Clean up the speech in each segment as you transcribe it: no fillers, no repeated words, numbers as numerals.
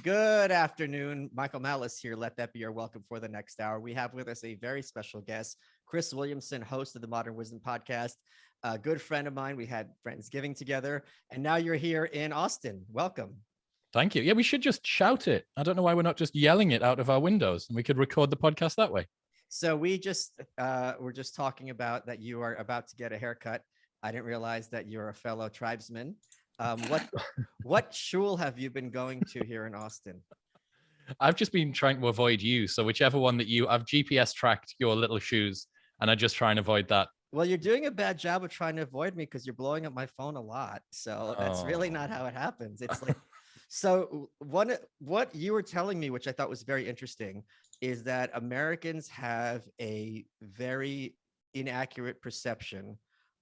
Good afternoon. Michael Malice here. Let that be your welcome for the next hour. We have with us a very special guest, Chris Williamson, host of the Modern Wisdom podcast, a good friend of mine. We had Friendsgiving together, and now you're here in Austin. Welcome. Thank you. Yeah, we should just shout it. I don't know why we're not just yelling it out of our windows, and we could record the podcast that way. So we're just talking about that you are about to get a haircut. I didn't realize that you're a fellow tribesman. What shul have you been going to here in Austin? I've just been trying to avoid you. So whichever one that I've GPS tracked your little shoes, and I just try and avoid that. Well, you're doing a bad job of trying to avoid me because you're blowing up my phone a lot. So that's really not how it happens. It's like, so what you were telling me, which I thought was very interesting, is that Americans have a very inaccurate perception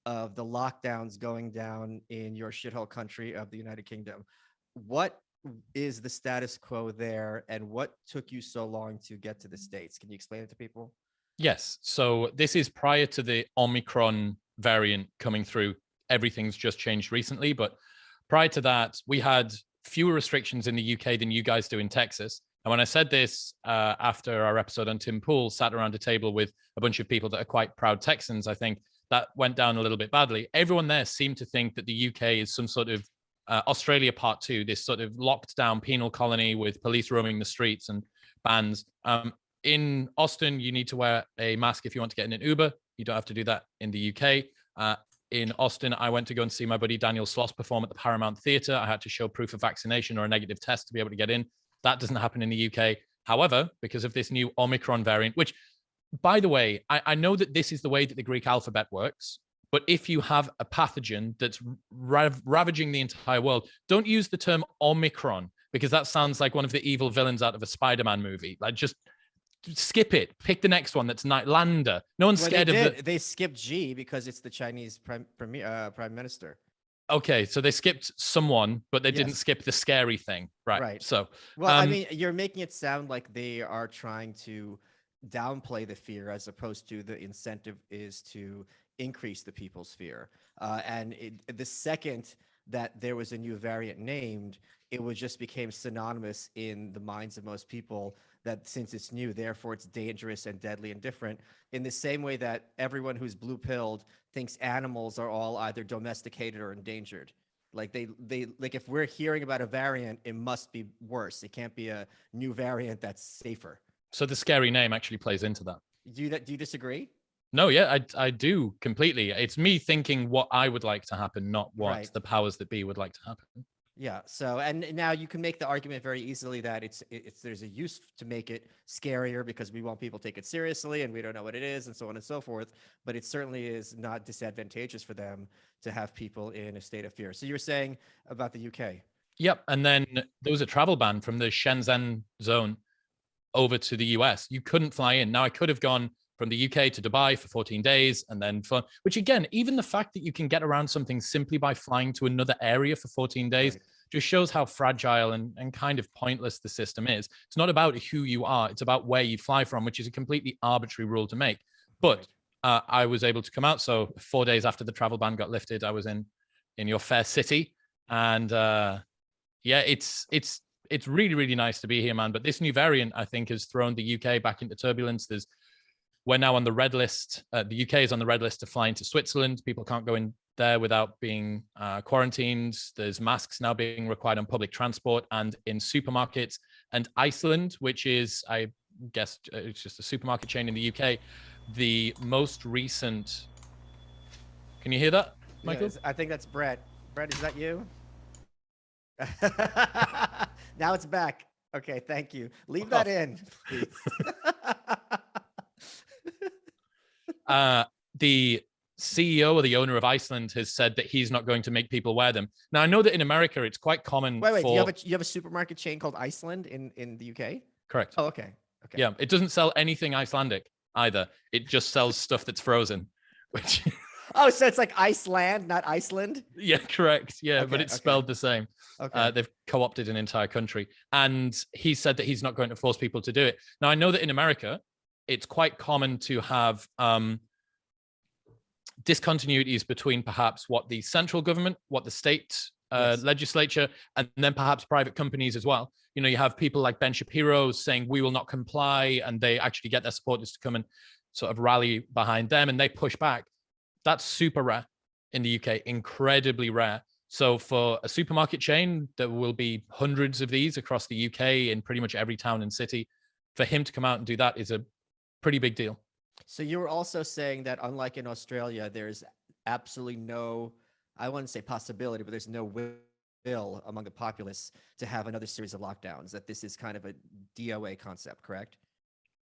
of the lockdowns going down in your shithole country of the United Kingdom. What is the status quo there, and what took you so long to get to the States? Can you explain it to people? Yes. So this is prior to the Omicron variant coming through. Everything's just changed recently. But prior to that, we had fewer restrictions in the UK than you guys do in Texas. And when I said this after our episode on Tim Pool, sat around a table with a bunch of people that are quite proud Texans, I think that went down a little bit badly. Everyone there seemed to think that the UK is some sort of Australia Part 2, this sort of locked down penal colony with police roaming the streets and bans. In Austin, you need to wear a mask if you want to get in an Uber. You don't have to do that in the UK. In Austin, I went to go and see my buddy Daniel Sloss perform at the Paramount Theatre. I had to show proof of vaccination or a negative test to be able to get in. That doesn't happen in the UK. However, because of this new Omicron variant, which, by the way, I know that this is the way that the Greek alphabet works, but if you have a pathogen that's ravaging the entire world, don't use the term Omicron, because that sounds like one of the evil villains out of a Spider-Man movie. Like, just skip it. Pick the next one that's Nightlander. No one's scared of it. They skipped G because it's the Chinese prime minister. Okay, so they skipped someone, but they didn't skip the scary thing. Right. So, well, I mean, you're making it sound like they are trying to downplay the fear, as opposed to the incentive is to increase the people's fear. And the second that there was a new variant named, it just became synonymous in the minds of most people that since it's new, therefore it's dangerous and deadly and different. In the same way that everyone who's blue-pilled thinks animals are all either domesticated or endangered. Like they like, if we're hearing about a variant, it must be worse. It can't be a new variant that's safer. So the scary name actually plays into that. Do you disagree? No, yeah, I do completely. It's me thinking what I would like to happen, not what the powers that be would like to happen. Yeah. So, and now you can make the argument very easily that it's there's a use to make it scarier because we want people to take it seriously and we don't know what it is and so on and so forth. But it certainly is not disadvantageous for them to have people in a state of fear. So you were saying about the UK. Yep. And then there was a travel ban from the Shenzhen zone over to the US. You couldn't fly in. Now I could have gone from the UK to Dubai for 14 days and then which again, even the fact that you can get around something simply by flying to another area for 14 days just shows how fragile and kind of pointless the system is. It's not about who you are, it's about where you fly from, which is a completely arbitrary rule to make. But I was able to come out. So 4 days after the travel ban got lifted, I was in your fair city. And it's really, really nice to be here, man. But this new variant, I think, has thrown the UK back into turbulence. We're now on the red list. The UK is on the red list to fly into Switzerland. People can't go in there without being quarantined. There's masks now being required on public transport and in supermarkets. And Iceland, which is, I guess, it's just a supermarket chain in the UK, the most recent... Can you hear that, Michael? Yeah, I think that's Brett. Brett, is that you? Now it's back. Okay, thank you. Leave that in, please. The CEO or the owner of Iceland has said that he's not going to make people wear them. Now, I know that in America, it's quite common. Wait, you have a supermarket chain called Iceland in the UK? Correct. Oh, okay. Yeah, it doesn't sell anything Icelandic either. It just sells stuff that's frozen, which... Oh, so it's like Iceland, not Iceland? Yeah, correct. Yeah, but it's spelled the same. Okay. They've co-opted an entire country. And he said that he's not going to force people to do it. Now, I know that in America, it's quite common to have discontinuities between perhaps what the central government, what the state Yes. legislature, and then perhaps private companies as well. You know, you have people like Ben Shapiro saying we will not comply, and they actually get their supporters to come and sort of rally behind them, and they push back. That's super rare in the UK, incredibly rare. So for a supermarket chain, there will be hundreds of these across the UK in pretty much every town and city. For him to come out and do that is a pretty big deal. So you were also saying that unlike in Australia, there's absolutely no, I wouldn't say possibility, but there's no will among the populace to have another series of lockdowns, that this is kind of a DOA concept, correct?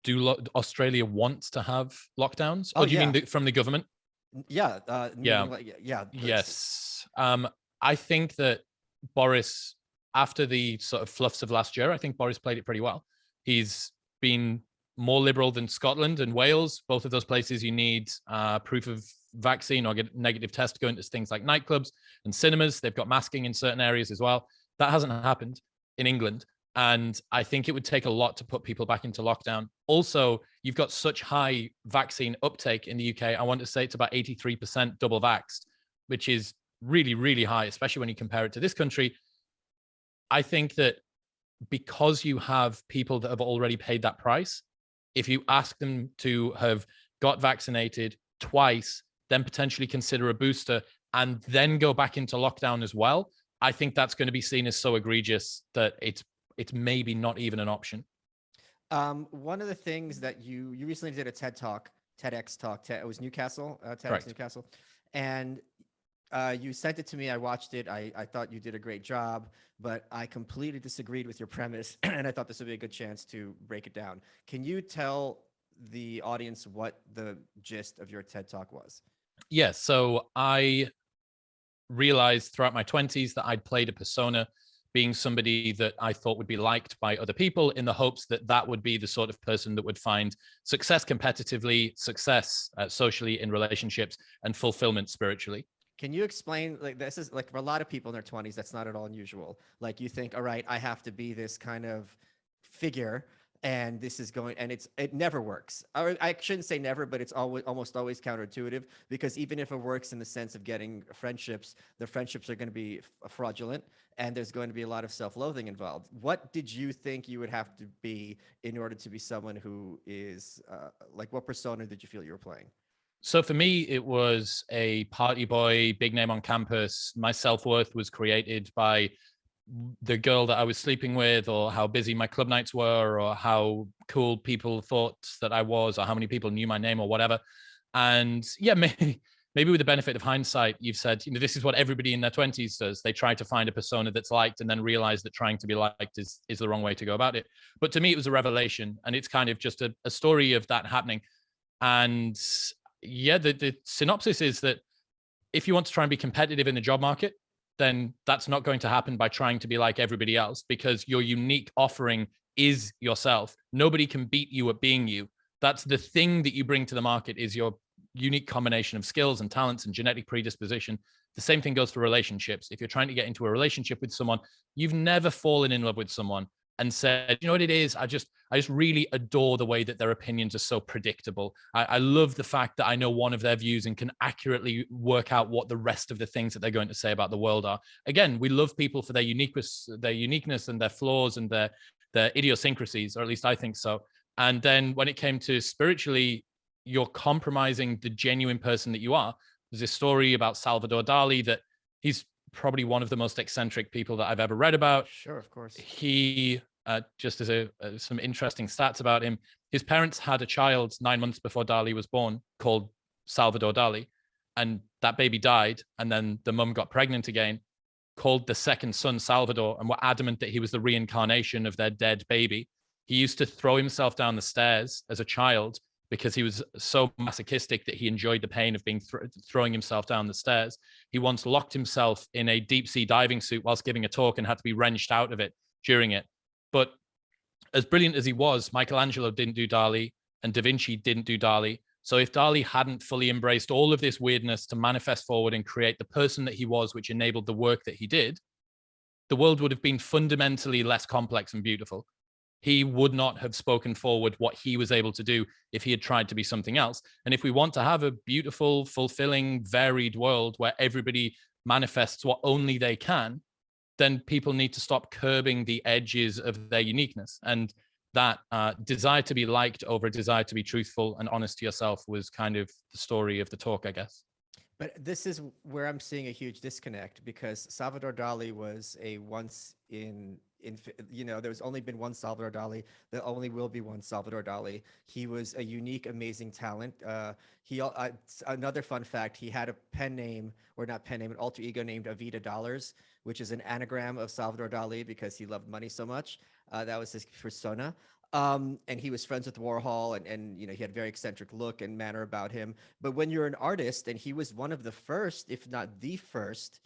Do Australia want to have lockdowns? Oh Or do you yeah. mean from the government? Yeah, Yeah. meaning like yeah, Yes. I think that Boris, after the sort of fluffs of last year, I think Boris played it pretty well. He's been more liberal than Scotland and Wales. Both of those places you need proof of vaccine or get a negative test to go into things like nightclubs and cinemas. They've got masking in certain areas as well. That hasn't happened in England. And I think it would take a lot to put people back into lockdown. Also, you've got such high vaccine uptake in the UK. I want to say it's about 83% double vaxxed, which is really, really high, especially when you compare it to this country. I think that because you have people that have already paid that price, if you ask them to have got vaccinated twice, then potentially consider a booster and then go back into lockdown as well, I think that's going to be seen as so egregious that it's maybe not even an option. One of the things that you recently did a TEDx talk. It was Newcastle, TEDx Correct. Newcastle, and you sent it to me. I watched it. I thought you did a great job, but I completely disagreed with your premise, and I thought this would be a good chance to break it down. Can you tell the audience what the gist of your TED talk was? Yes. So I realized throughout my 20s that I'd played a persona being somebody that I thought would be liked by other people in the hopes that that would be the sort of person that would find success competitively, success socially in relationships, and fulfillment spiritually. Can you explain, like, this is like for a lot of people in their 20s, that's not at all unusual. Like, you think, all right, I have to be this kind of figure, and this is going, and it never works. Or I shouldn't say never, but it's almost always counterintuitive, because even if it works in the sense of getting friendships, the friendships are going to be fraudulent, and there's going to be a lot of self-loathing involved. What did you think you would have to be in order to be someone who is like, what persona did you feel you were playing? So for me, it was a party boy, big name on campus. My self-worth was created by the girl that I was sleeping with, or how busy my club nights were, or how cool people thought that I was, or how many people knew my name, or whatever. And yeah, maybe with the benefit of hindsight, you've said, you know, this is what everybody in their 20s does. They try to find a persona that's liked and then realize that trying to be liked is the wrong way to go about it. But to me, it was a revelation, and it's kind of just a story of that happening. And yeah, the synopsis is that if you want to try and be competitive in the job market, then that's not going to happen by trying to be like everybody else, because your unique offering is yourself. Nobody can beat you at being you. That's the thing that you bring to the market, is your unique combination of skills and talents and genetic predisposition. The same thing goes for relationships. If you're trying to get into a relationship with someone, you've never fallen in love with someone and said, you know what it is? I just really adore the way that their opinions are so predictable. I love the fact that I know one of their views and can accurately work out what the rest of the things that they're going to say about the world are. Again, we love people for their uniqueness and their flaws and their idiosyncrasies, or at least I think so. And then when it came to spiritually, you're compromising the genuine person that you are. There's a story about Salvador Dali that he's probably one of the most eccentric people that I've ever read about. Sure, of course. He, just as some interesting stats about him, his parents had a child 9 months before Dali was born called Salvador Dali. And that baby died. And then the mum got pregnant again, called the second son Salvador, and were adamant that he was the reincarnation of their dead baby. He used to throw himself down the stairs as a child because he was so masochistic that he enjoyed the pain of being throwing himself down the stairs. He once locked himself in a deep sea diving suit whilst giving a talk and had to be wrenched out of it during it. But as brilliant as he was, Michelangelo didn't do Dali and Da Vinci didn't do Dali. So if Dali hadn't fully embraced all of this weirdness to manifest forward and create the person that he was, which enabled the work that he did, the world would have been fundamentally less complex and beautiful. He would not have spoken forward what he was able to do if he had tried to be something else. And if we want to have a beautiful, fulfilling, varied world where everybody manifests what only they can, then people need to stop curbing the edges of their uniqueness. And that desire to be liked over a desire to be truthful and honest to yourself was kind of the story of the talk, I guess. But this is where I'm seeing a huge disconnect, because Salvador Dali was a once in there's only been one Salvador Dali. There only will be one Salvador Dali. He was a unique, amazing talent. Another fun fact: he had a pen name, or not pen name, an alter ego named Avita Dollars, which is an anagram of Salvador Dali because he loved money so much. That was his persona. And he was friends with Warhol, and he had a very eccentric look and manner about him. But when you're an artist, and he was one of the first, if not the first,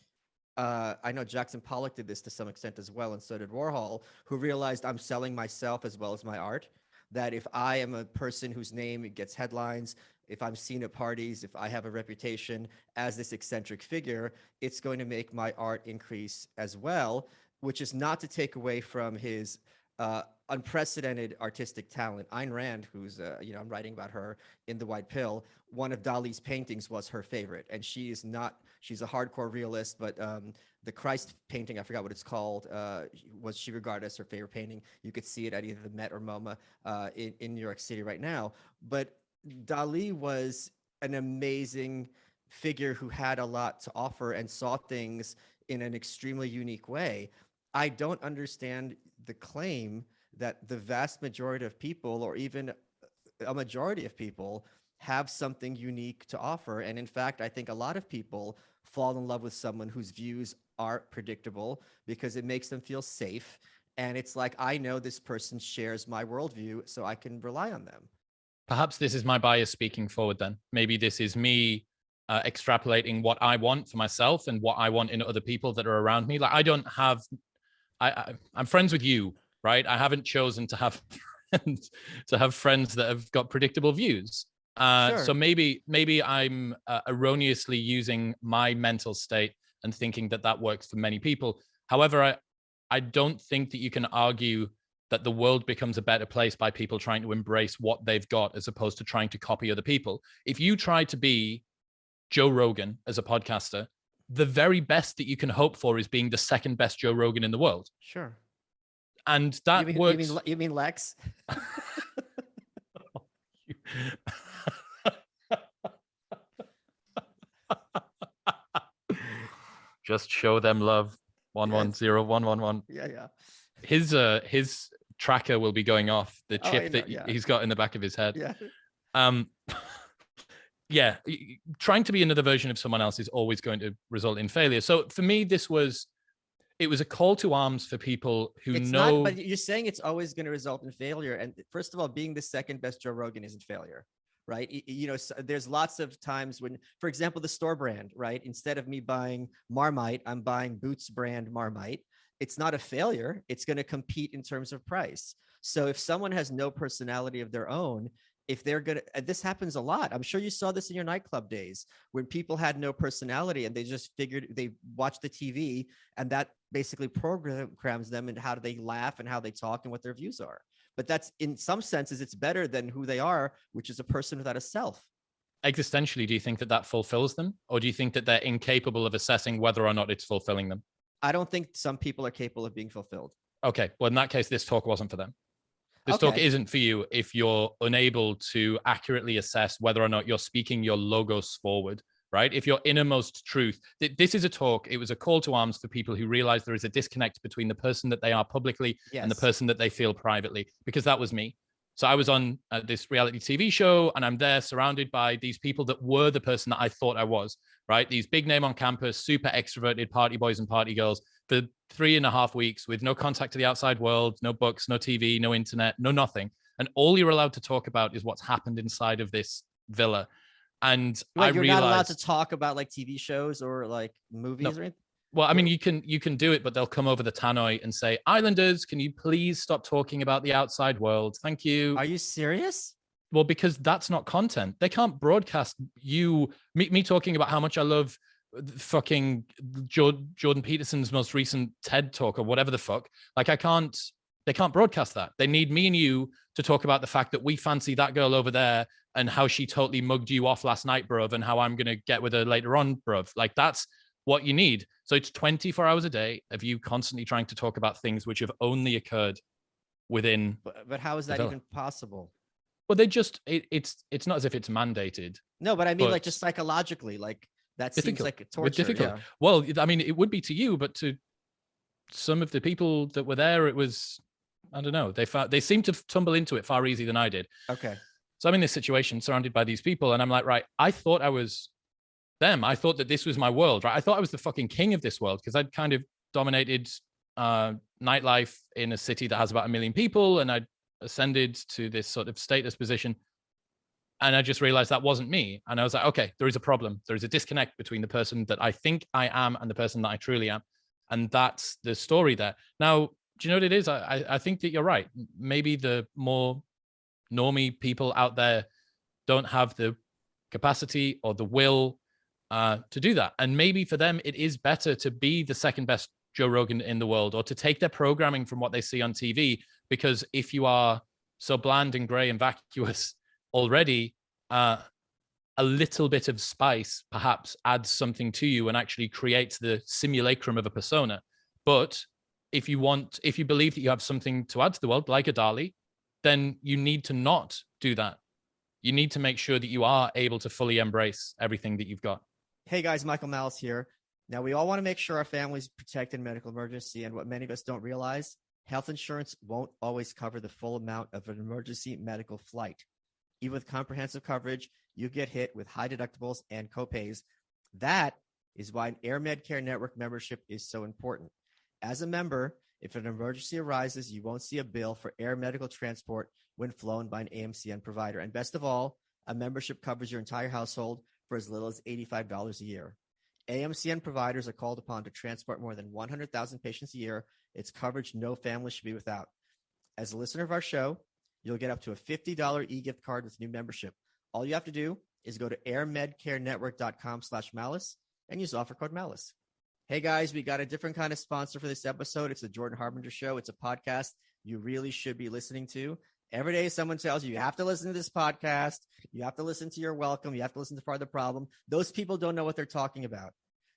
I know Jackson Pollock did this to some extent as well, and so did Warhol, who realized, I'm selling myself as well as my art. That if I am a person whose name gets headlines, if I'm seen at parties, if I have a reputation as this eccentric figure, it's going to make my art increase as well, which is not to take away from his unprecedented artistic talent. Ayn Rand, who's, I'm writing about her in The White Pill, one of Dali's paintings was her favorite. And she's a hardcore realist, but the Christ painting, I forgot what it's called, was she regarded as her favorite painting. You could see it at either the Met or MoMA in New York City right now. But Dali was an amazing figure who had a lot to offer and saw things in an extremely unique way. I don't understand the claim that the vast majority of people, or even a majority of people, have something unique to offer. And in fact, I think a lot of people fall in love with someone whose views are predictable because it makes them feel safe. And it's like, I know this person shares my worldview, so I can rely on them. Perhaps this is my bias speaking forward then. Maybe this is me extrapolating what I want for myself and what I want in other people that are around me. Like, I don't have, I'm friends with you, right? I haven't chosen to have friends that have got predictable views. Sure. So maybe I'm erroneously using my mental state and thinking that works for many people. However, I don't think that you can argue that the world becomes a better place by people trying to embrace what they've got as opposed to trying to copy other people. If you try to be Joe Rogan as a podcaster, the very best that you can hope for is being the second best Joe Rogan in the world. Sure. And that works. You mean Lex? Just show them love. 110111. Yeah. His tracker will be going off. The chip he's got in the back of his head. Yeah. Yeah. Trying to be another version of someone else is always going to result in failure. So for me, it was a call to arms for people who know. But you're saying it's always going to result in failure. And first of all, being the second best Joe Rogan isn't failure, right? There's lots of times when, for example, the store brand, right? Instead of me buying Marmite, I'm buying Boots brand Marmite. It's not a failure. It's going to compete in terms of price. So if someone has no personality of their own, if they're going to, and this happens a lot. I'm sure you saw this in your nightclub days when people had no personality and they just figured they watched the TV and that basically programs them into how do they laugh and how they talk and what their views are. But that's, in some senses, it's better than who they are, which is a person without a self. Existentially, do you think that fulfills them? Or do you think that they're incapable of assessing whether or not it's fulfilling them? I don't think some people are capable of being fulfilled. Okay. Well, in that case, this talk wasn't for them. This talk isn't for you if you're unable to accurately assess whether or not you're speaking your logos forward, right? If your innermost truth, this is a talk, it was a call to arms for people who realize there is a disconnect between the person that they are publicly and the person that they feel privately, because that was me. So I was on this reality TV show and I'm there surrounded by these people that were the person that I thought I was, right? These big name on campus, super extroverted party boys and party girls for 3.5 weeks with no contact to the outside world, no books, no TV, no internet, no nothing. And all you're allowed to talk about is what's happened inside of this villa. And you're not allowed to talk about like TV shows or like movies or anything? Well, I mean, you can do it, but they'll come over the tannoy and say, "Islanders, can you please stop talking about the outside world? Thank you." Are you serious? Well, because that's not content. They can't broadcast me talking about how much I love fucking Jordan Peterson's most recent TED talk or whatever the fuck. Like, they can't broadcast that. They need me and you to talk about the fact that we fancy that girl over there and how she totally mugged you off last night, bruv, and how I'm going to get with her later on, bruv. Like, that's what you need. So it's 24 hours a day of you constantly trying to talk about things which have only occurred within But how is the that villa. even possible? Well, they just it's not as if it's mandated, No, but I mean, like, but just psychologically, like, that seems difficult like a with torture. difficult. Yeah. Well, I mean, it would be to you, but to some of the people that were there, it was, I don't know. They seemed to tumble into it far easier than I did. Okay. So I'm in this situation surrounded by these people, and I'm like, right, I thought I was them. I thought that this was my world, right? I thought I was the fucking king of this world because I'd kind of dominated nightlife in a city that has about 1 million people, and I'd ascended to this sort of status position. And I just realized that wasn't me. And I was like, okay, there is a problem. There is a disconnect between the person that I think I am and the person that I truly am. And that's the story there. Now, do you know what it is? I think that you're right. Maybe the more normie people out there don't have the capacity or the will to do that. And maybe for them, it is better to be the second best Joe Rogan in the world, or to take their programming from what they see on TV. Because if you are so bland and gray and vacuous already, a little bit of spice perhaps adds something to you and actually creates the simulacrum of a persona. But if you believe that you have something to add to the world, like a Dali, then you need to not do that. You need to make sure that you are able to fully embrace everything that you've got. Hey guys, Michael Malice here. Now, we all want to make sure our family's protected in medical emergency, and what many of us don't realize, health insurance won't always cover the full amount of an emergency medical flight. Even with comprehensive coverage, you get hit with high deductibles and copays. That is why an Air Medcare Network membership is so important. As a member, if an emergency arises, you won't see a bill for air medical transport when flown by an AMCN provider. And best of all, a membership covers your entire household for as little as $85 a year. AMCN providers are called upon to transport more than 100,000 patients a year. It's coverage no family should be without. As a listener of our show, you'll get up to a $50 e-gift card with new membership. All you have to do is go to airmedcarenetwork.com/malice and use offer code malice. Hey guys, we got a different kind of sponsor for this episode. It's the Jordan Harbinger Show. It's a podcast you really should be listening to. Every day someone tells you have to listen to this podcast. You have to listen to Your Welcome. You have to listen to Part of the Problem. Those people don't know what they're talking about.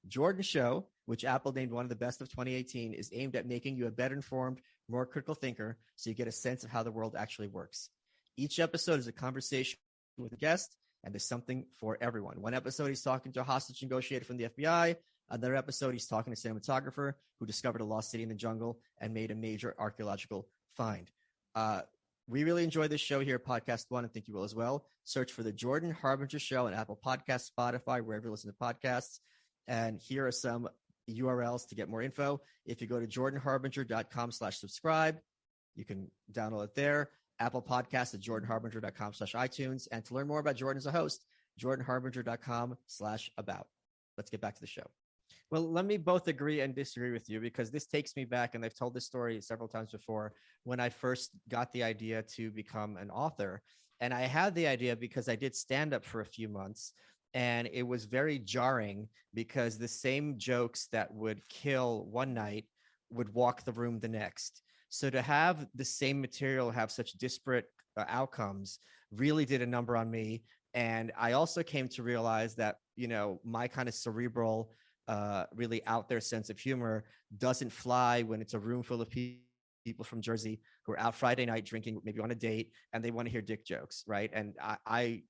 Jordan Show, which Apple named one of the best of 2018, is aimed at making you a better informed, more critical thinker so you get a sense of how the world actually works. Each episode is a conversation with a guest, and there's something for everyone. One episode, he's talking to a hostage negotiator from the FBI. Another episode, he's talking to a cinematographer who discovered a lost city in the jungle and made a major archaeological find. We really enjoy this show here at Podcast One, and think you will as well. Search for the Jordan Harbinger Show on Apple Podcasts, Spotify, wherever you listen to podcasts. And here are some URLs to get more info. If you go to jordanharbinger.com/subscribe, you can download it there. Apple Podcasts at jordanharbinger.com/iTunes. And to learn more about Jordan as a host, jordanharbinger.com/about. Let's get back to the show. Well, let me both agree and disagree with you, because this takes me back, and I've told this story several times before, when I first got the idea to become an author. And I had the idea because I did stand up for a few months, and it was very jarring because the same jokes that would kill one night would walk the room the next. So to have the same material have such disparate outcomes really did a number on me. And I also came to realize that, my kind of cerebral, really out there sense of humor doesn't fly when it's a room full of people from Jersey who are out Friday night drinking, maybe on a date, and they want to hear dick jokes, right? And I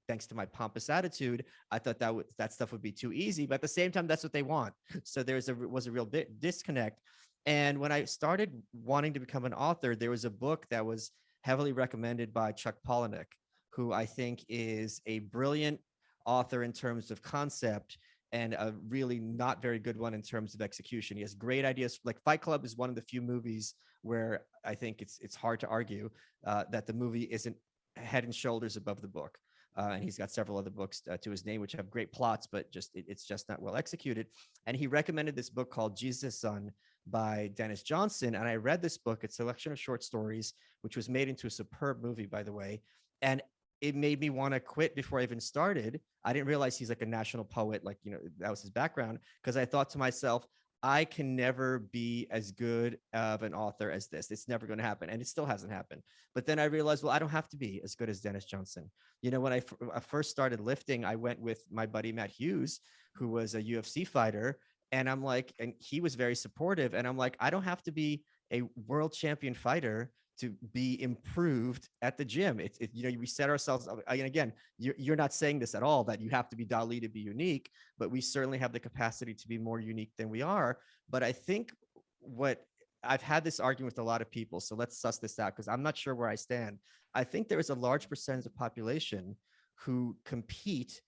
thanks to my pompous attitude, I thought that stuff would be too easy, but at the same time, that's what they want. So was a real disconnect. And when I started wanting to become an author, there was a book that was heavily recommended by Chuck Palahniuk, who I think is a brilliant author in terms of concept, and a really not very good one in terms of execution. He has great ideas. Like Fight Club is one of the few movies where I think it's hard to argue that the movie isn't head and shoulders above the book. And he's got several other books to his name, which have great plots, but it's just not well executed. And he recommended this book called Jesus' Son by Dennis Johnson. And I read this book. It's a selection of short stories, which was made into a superb movie, by the way. And it made me want to quit before I even started. I didn't realize he's like a national poet, that was his background, because I thought to myself, I can never be as good of an author as this. It's never going to happen. And it still hasn't happened. But then I realized, well, I don't have to be as good as Dennis Johnson. You know, when I first started lifting, I went with my buddy Matt Hughes, who was a UFC fighter. And I'm like, and he was very supportive. And I'm like, I don't have to be a world champion fighter to be improved at the gym. You know, we set ourselves up. And again, you're not saying this at all, that you have to be Dali to be unique, but we certainly have the capacity to be more unique than we are. But I think what I've had this argument with a lot of people, so let's suss this out because I'm not sure where I stand. I think there is a large percentage of population who compete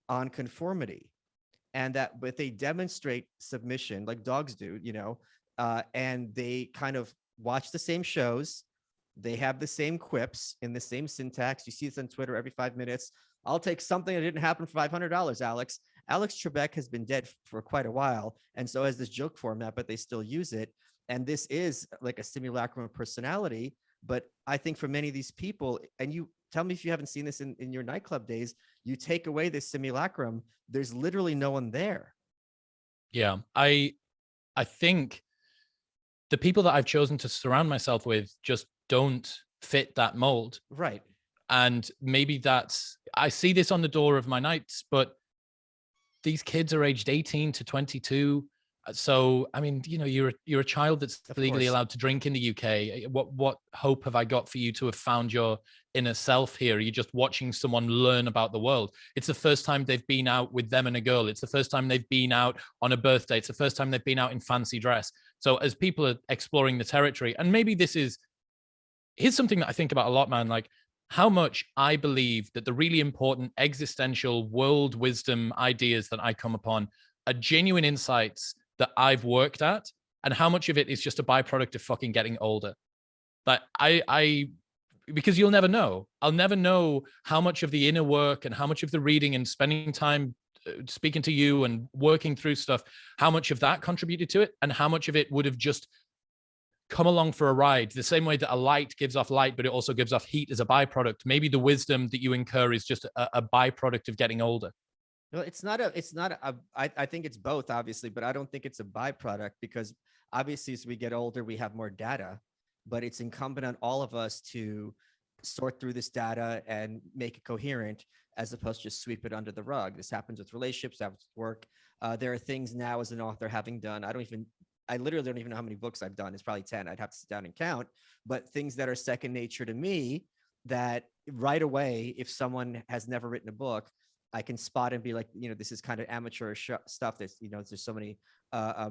on conformity, and that but they demonstrate submission like dogs do, you know, and they kind of watch the same shows. They have the same quips in the same syntax. You see this on Twitter every 5 minutes. I'll take something that didn't happen for $500, Alex. Alex Trebek has been dead for quite a while, and so has this joke format, but they still use it. And this is like a simulacrum of personality. But I think for many of these people, and you tell me if you haven't seen this in your nightclub days, you take away this simulacrum, there's literally no one there. Yeah, I think the people that I've chosen to surround myself with just don't fit that mold. Right. And maybe I see this on the door of my nights, but these kids are aged 18 to 22. So, I mean, you know, you're a child that's legally allowed to drink in the UK. What hope have I got for you to have found your inner self here? You're just watching someone learn about the world. It's the first time they've been out with them and a girl. It's the first time they've been out on a birthday. It's the first time they've been out in fancy dress. So as people are exploring the territory, and maybe here's something that I think about a lot, man, like how much I believe that the really important existential world wisdom ideas that I come upon are genuine insights that I've worked at, and how much of it is just a byproduct of fucking getting older. But because you'll never know. I'll never know how much of the inner work and how much of the reading and spending time speaking to you and working through stuff, how much of that contributed to it, and how much of it would have just come along for a ride, the same way that a light gives off light, but it also gives off heat as a byproduct. Maybe the wisdom that you incur is just a byproduct of getting older. No, I think it's both, obviously, but I don't think it's a byproduct, because obviously as we get older, we have more data, but it's incumbent on all of us to sort through this data and make it coherent, as opposed to just sweep it under the rug. This happens with relationships, happens with work. There are things now as an author having done, I literally don't even know how many books I've done. It's probably 10. I'd have to sit down and count, but things that are second nature to me, that right away, if someone has never written a book, I can spot and be like, you know, this is kind of amateur stuff. That's, you know, there's so many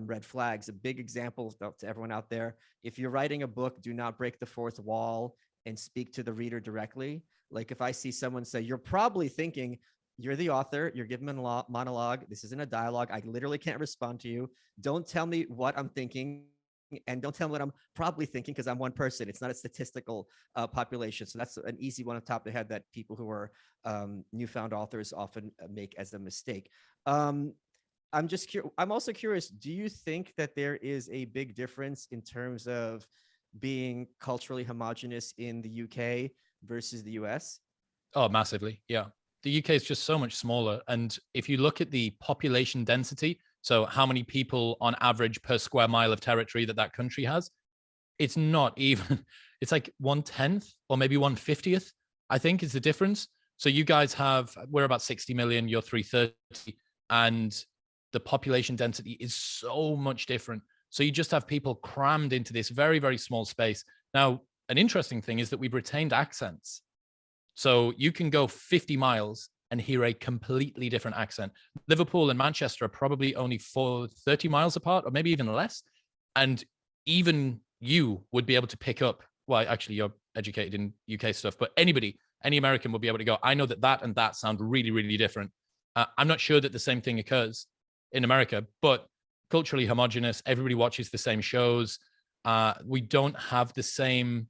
red flags. A big example to everyone out there: if you're writing a book, do not break the fourth wall and speak to the reader directly. Like if I see someone say, you're probably thinking, you're the author, you're giving me a monologue. This isn't a dialogue. I literally can't respond to you. Don't tell me what I'm thinking, and don't tell me what I'm probably thinking, because I'm one person. It's not a statistical population. So that's an easy one on top of the head that people who are newfound authors often make as a mistake. I'm also curious, do you think that there is a big difference in terms of being culturally homogenous in the UK versus the US? Oh, massively. Yeah. The UK is just so much smaller. And if you look at the population density, so how many people on average per square mile of territory that country has, it's not even, it's like 1/10 or maybe 1/50th, I think, is the difference. So you guys we're about 60 million, you're 330, and the population density is so much different. So you just have people crammed into this very, very small space. Now, an interesting thing is that we've retained accents. So you can go 50 miles and hear a completely different accent. Liverpool and Manchester are probably only 30 miles apart, or maybe even less. And even you would be able to pick up, well, actually you're educated in UK stuff, but any American will be able to go, I know that and that sound really, really different. I'm not sure that the same thing occurs in America, but culturally homogenous, everybody watches the same shows. We don't have the same,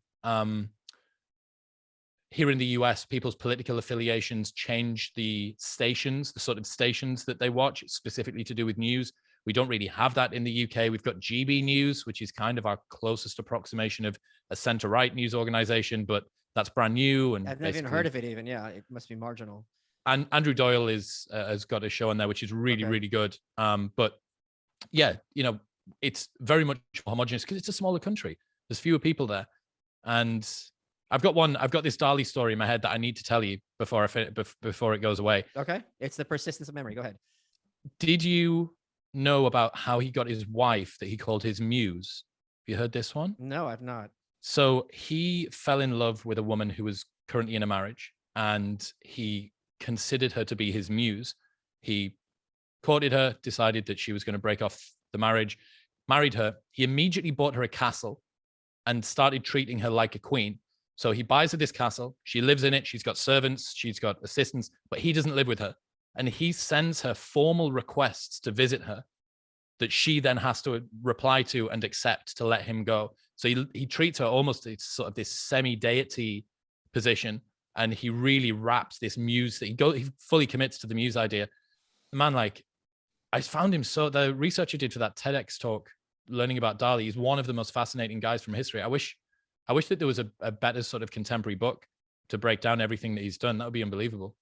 here in the US, people's political affiliations change the sort of stations that they watch, specifically to do with news. We don't really have that in the UK. We've got GB News, which is kind of our closest approximation of a center-right news organization, but that's brand new. And I've never even heard of it even. Yeah, it must be marginal. And Andrew Doyle has got a show on there, which is really, really good. But yeah, you know, it's very much homogenous because it's a smaller country. There's fewer people there. And I've got this Dali story in my head that I need to tell you before before it goes away. Okay. It's the persistence of memory. Go ahead. Did you know about how he got his wife that he called his muse? Have you heard this one? No, I've not. So he fell in love with a woman who was currently in a marriage, and he considered her to be his muse. He courted her, decided that she was going to break off the marriage, married her. He immediately bought her a castle and started treating her like a queen. So he buys her this castle. She lives in it. She's got servants. She's got assistants, but he doesn't live with her. And he sends her formal requests to visit her that she then has to reply to and accept to let him go. So he treats her almost as sort of this semi-deity position. And he really wraps this muse that he fully commits to the muse idea. Man, like, I found him the research I did for that TEDx talk, learning about Dali, is one of the most fascinating guys from history. I wish that there was a better sort of contemporary book to break down everything that he's done. That would be unbelievable.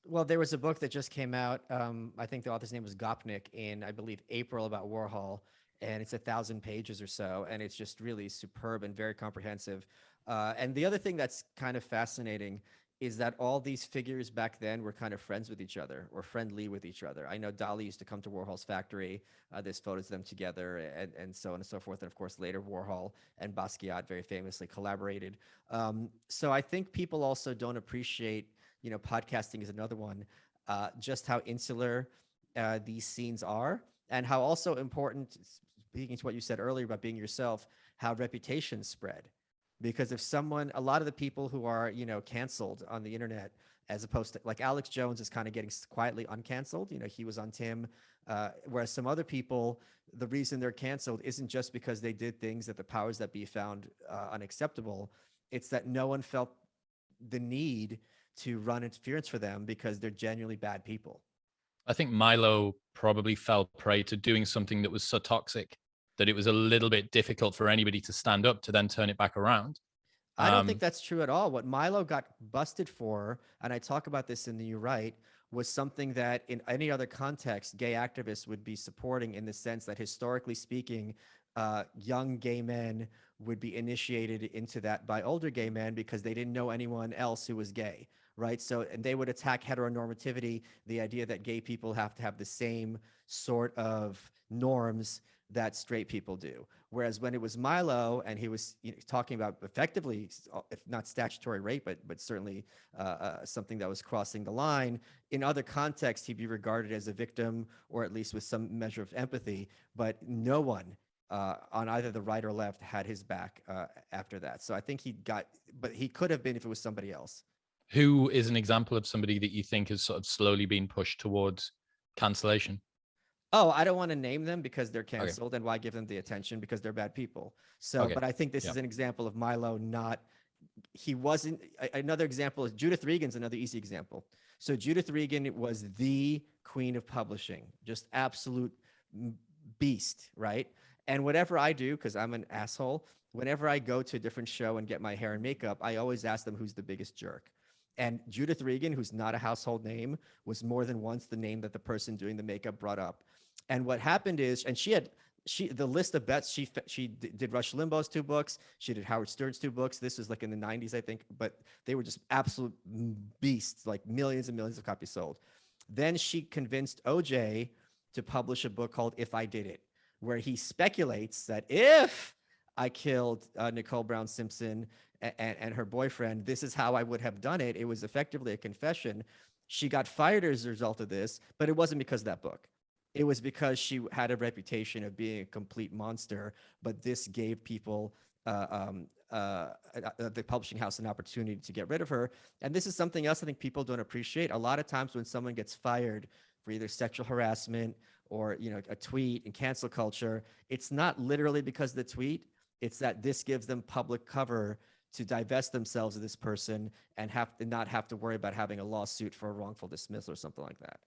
Well, there was a book that just came out. I think the author's name was Gopnik in, I believe, April, about Warhol, and it's 1,000 pages or so, and it's just really superb and very comprehensive. And the other thing that's kind of fascinating is that all these figures back then were kind of friends with each other or friendly with each other. I know Dali used to come to Warhol's factory. There's photos of them together and so on and so forth. And of course, later Warhol and Basquiat very famously collaborated. So I think people also don't appreciate, podcasting is another one, just how insular these scenes are, and how also important, speaking to what you said earlier about being yourself, how reputations spread. Because if a lot of the people who are, canceled on the internet, as opposed to like Alex Jones is kind of getting quietly uncanceled. He was on Tim, whereas some other people, the reason they're canceled isn't just because they did things that the powers that be found unacceptable. It's that no one felt the need to run interference for them because they're genuinely bad people. I think Milo probably fell prey to doing something that was so toxic that it was a little bit difficult for anybody to stand up to then turn it back around. I don't think that's true at all. What Milo got busted for, and I talk about this in the You Right, was something that in any other context, gay activists would be supporting, in the sense that historically speaking, young gay men would be initiated into that by older gay men because they didn't know anyone else who was gay, right? So, and they would attack heteronormativity, the idea that gay people have to have the same sort of norms that straight people do. Whereas when it was Milo and he was talking about effectively, if not statutory rape, but certainly something that was crossing the line, in other contexts, he'd be regarded as a victim, or at least with some measure of empathy, but no one on either the right or left had his back after that. So I think but he could have been if it was somebody else. Who is an example of somebody that you think has sort of slowly been pushed towards cancellation? Oh, I don't want to name them because they're canceled, and why give them the attention, because they're bad people. So, but I think this is an example of Milo he wasn't. Another example is Judith Regan's another easy example. So Judith Regan was the queen of publishing, just absolute beast, right? And whatever I do, because I'm an asshole, whenever I go to a different show and get my hair and makeup, I always ask them who's the biggest jerk. And Judith Regan, who's not a household name, was more than once the name that the person doing the makeup brought up. And what happened is, and the list of bets, she did Rush Limbaugh's 2 books. She did Howard Stern's 2 books. This was like in the 90s, I think, but they were just absolute beasts, like millions and millions of copies sold. Then she convinced OJ to publish a book called If I Did It, where he speculates that if I killed Nicole Brown Simpson and her boyfriend, this is how I would have done it. It was effectively a confession. She got fired as a result of this, but it wasn't because of that book. It was because she had a reputation of being a complete monster, but this gave people, the publishing house, an opportunity to get rid of her. And this is something else I think people don't appreciate. A lot of times when someone gets fired for either sexual harassment or a tweet in cancel culture, it's not literally because of the tweet. It's that this gives them public cover to divest themselves of this person and not have to worry about having a lawsuit for a wrongful dismissal or something like that.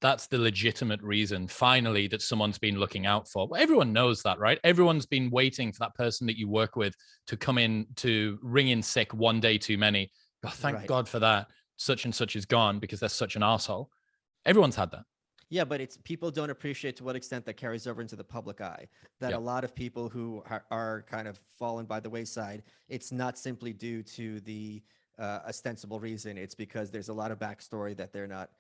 That's the legitimate reason, finally, that someone's been looking out for. Well, everyone knows that, right? Everyone's been waiting for that person that you work with to come in, to ring in sick one day too many. Oh, thank God for that. Such and such is gone because they're such an arsehole. Everyone's had that. Yeah, but it's people don't appreciate to what extent that carries over into the public eye. That a Yep. lot of people who are kind of fallen by the wayside, it's not simply due to the ostensible reason. It's because there's a lot of backstory that they're not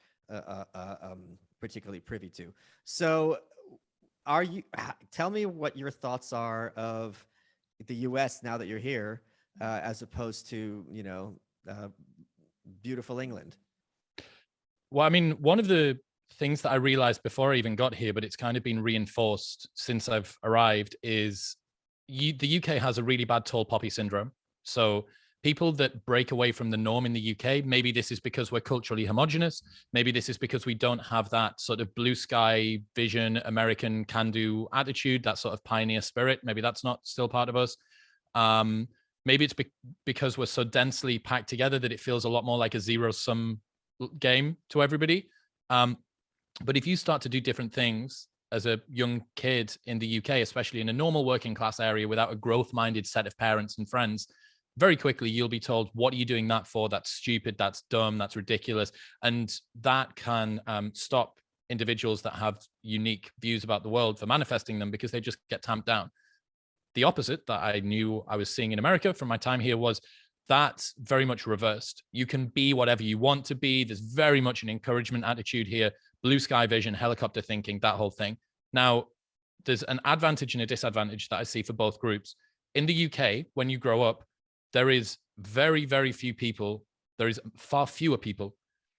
particularly privy to. So, tell me what your thoughts are of the U.S. now that you're here, as opposed to uh, beautiful England. Well, I mean, one of the things that I realized before I even got here, but it's kind of been reinforced since I've arrived, is the UK has a really bad tall poppy syndrome. So people that break away from the norm in the UK, maybe this is because we're culturally homogenous. Maybe this is because we don't have that sort of blue sky vision, American can-do attitude, that sort of pioneer spirit. Maybe that's not still part of us. Um, maybe it's because we're so densely packed together that it feels a lot more like a zero-sum game to everybody. Um, but if you start to do different things as a young kid in the UK, especially in a normal working class area without a growth minded set of parents and friends, very quickly you'll be told, what are you doing that for? That's stupid, that's dumb, that's ridiculous. And that can stop individuals that have unique views about the world for manifesting them, because they just get tamped down. The opposite that I knew I was seeing in America from my time here was that's very much reversed. You can be whatever you want to be. There's very much an encouragement attitude here, blue sky vision, helicopter thinking, that whole thing. Now, there's an advantage and a disadvantage that I see for both groups. In the UK, when you grow up, there is very, very few people, there is far fewer people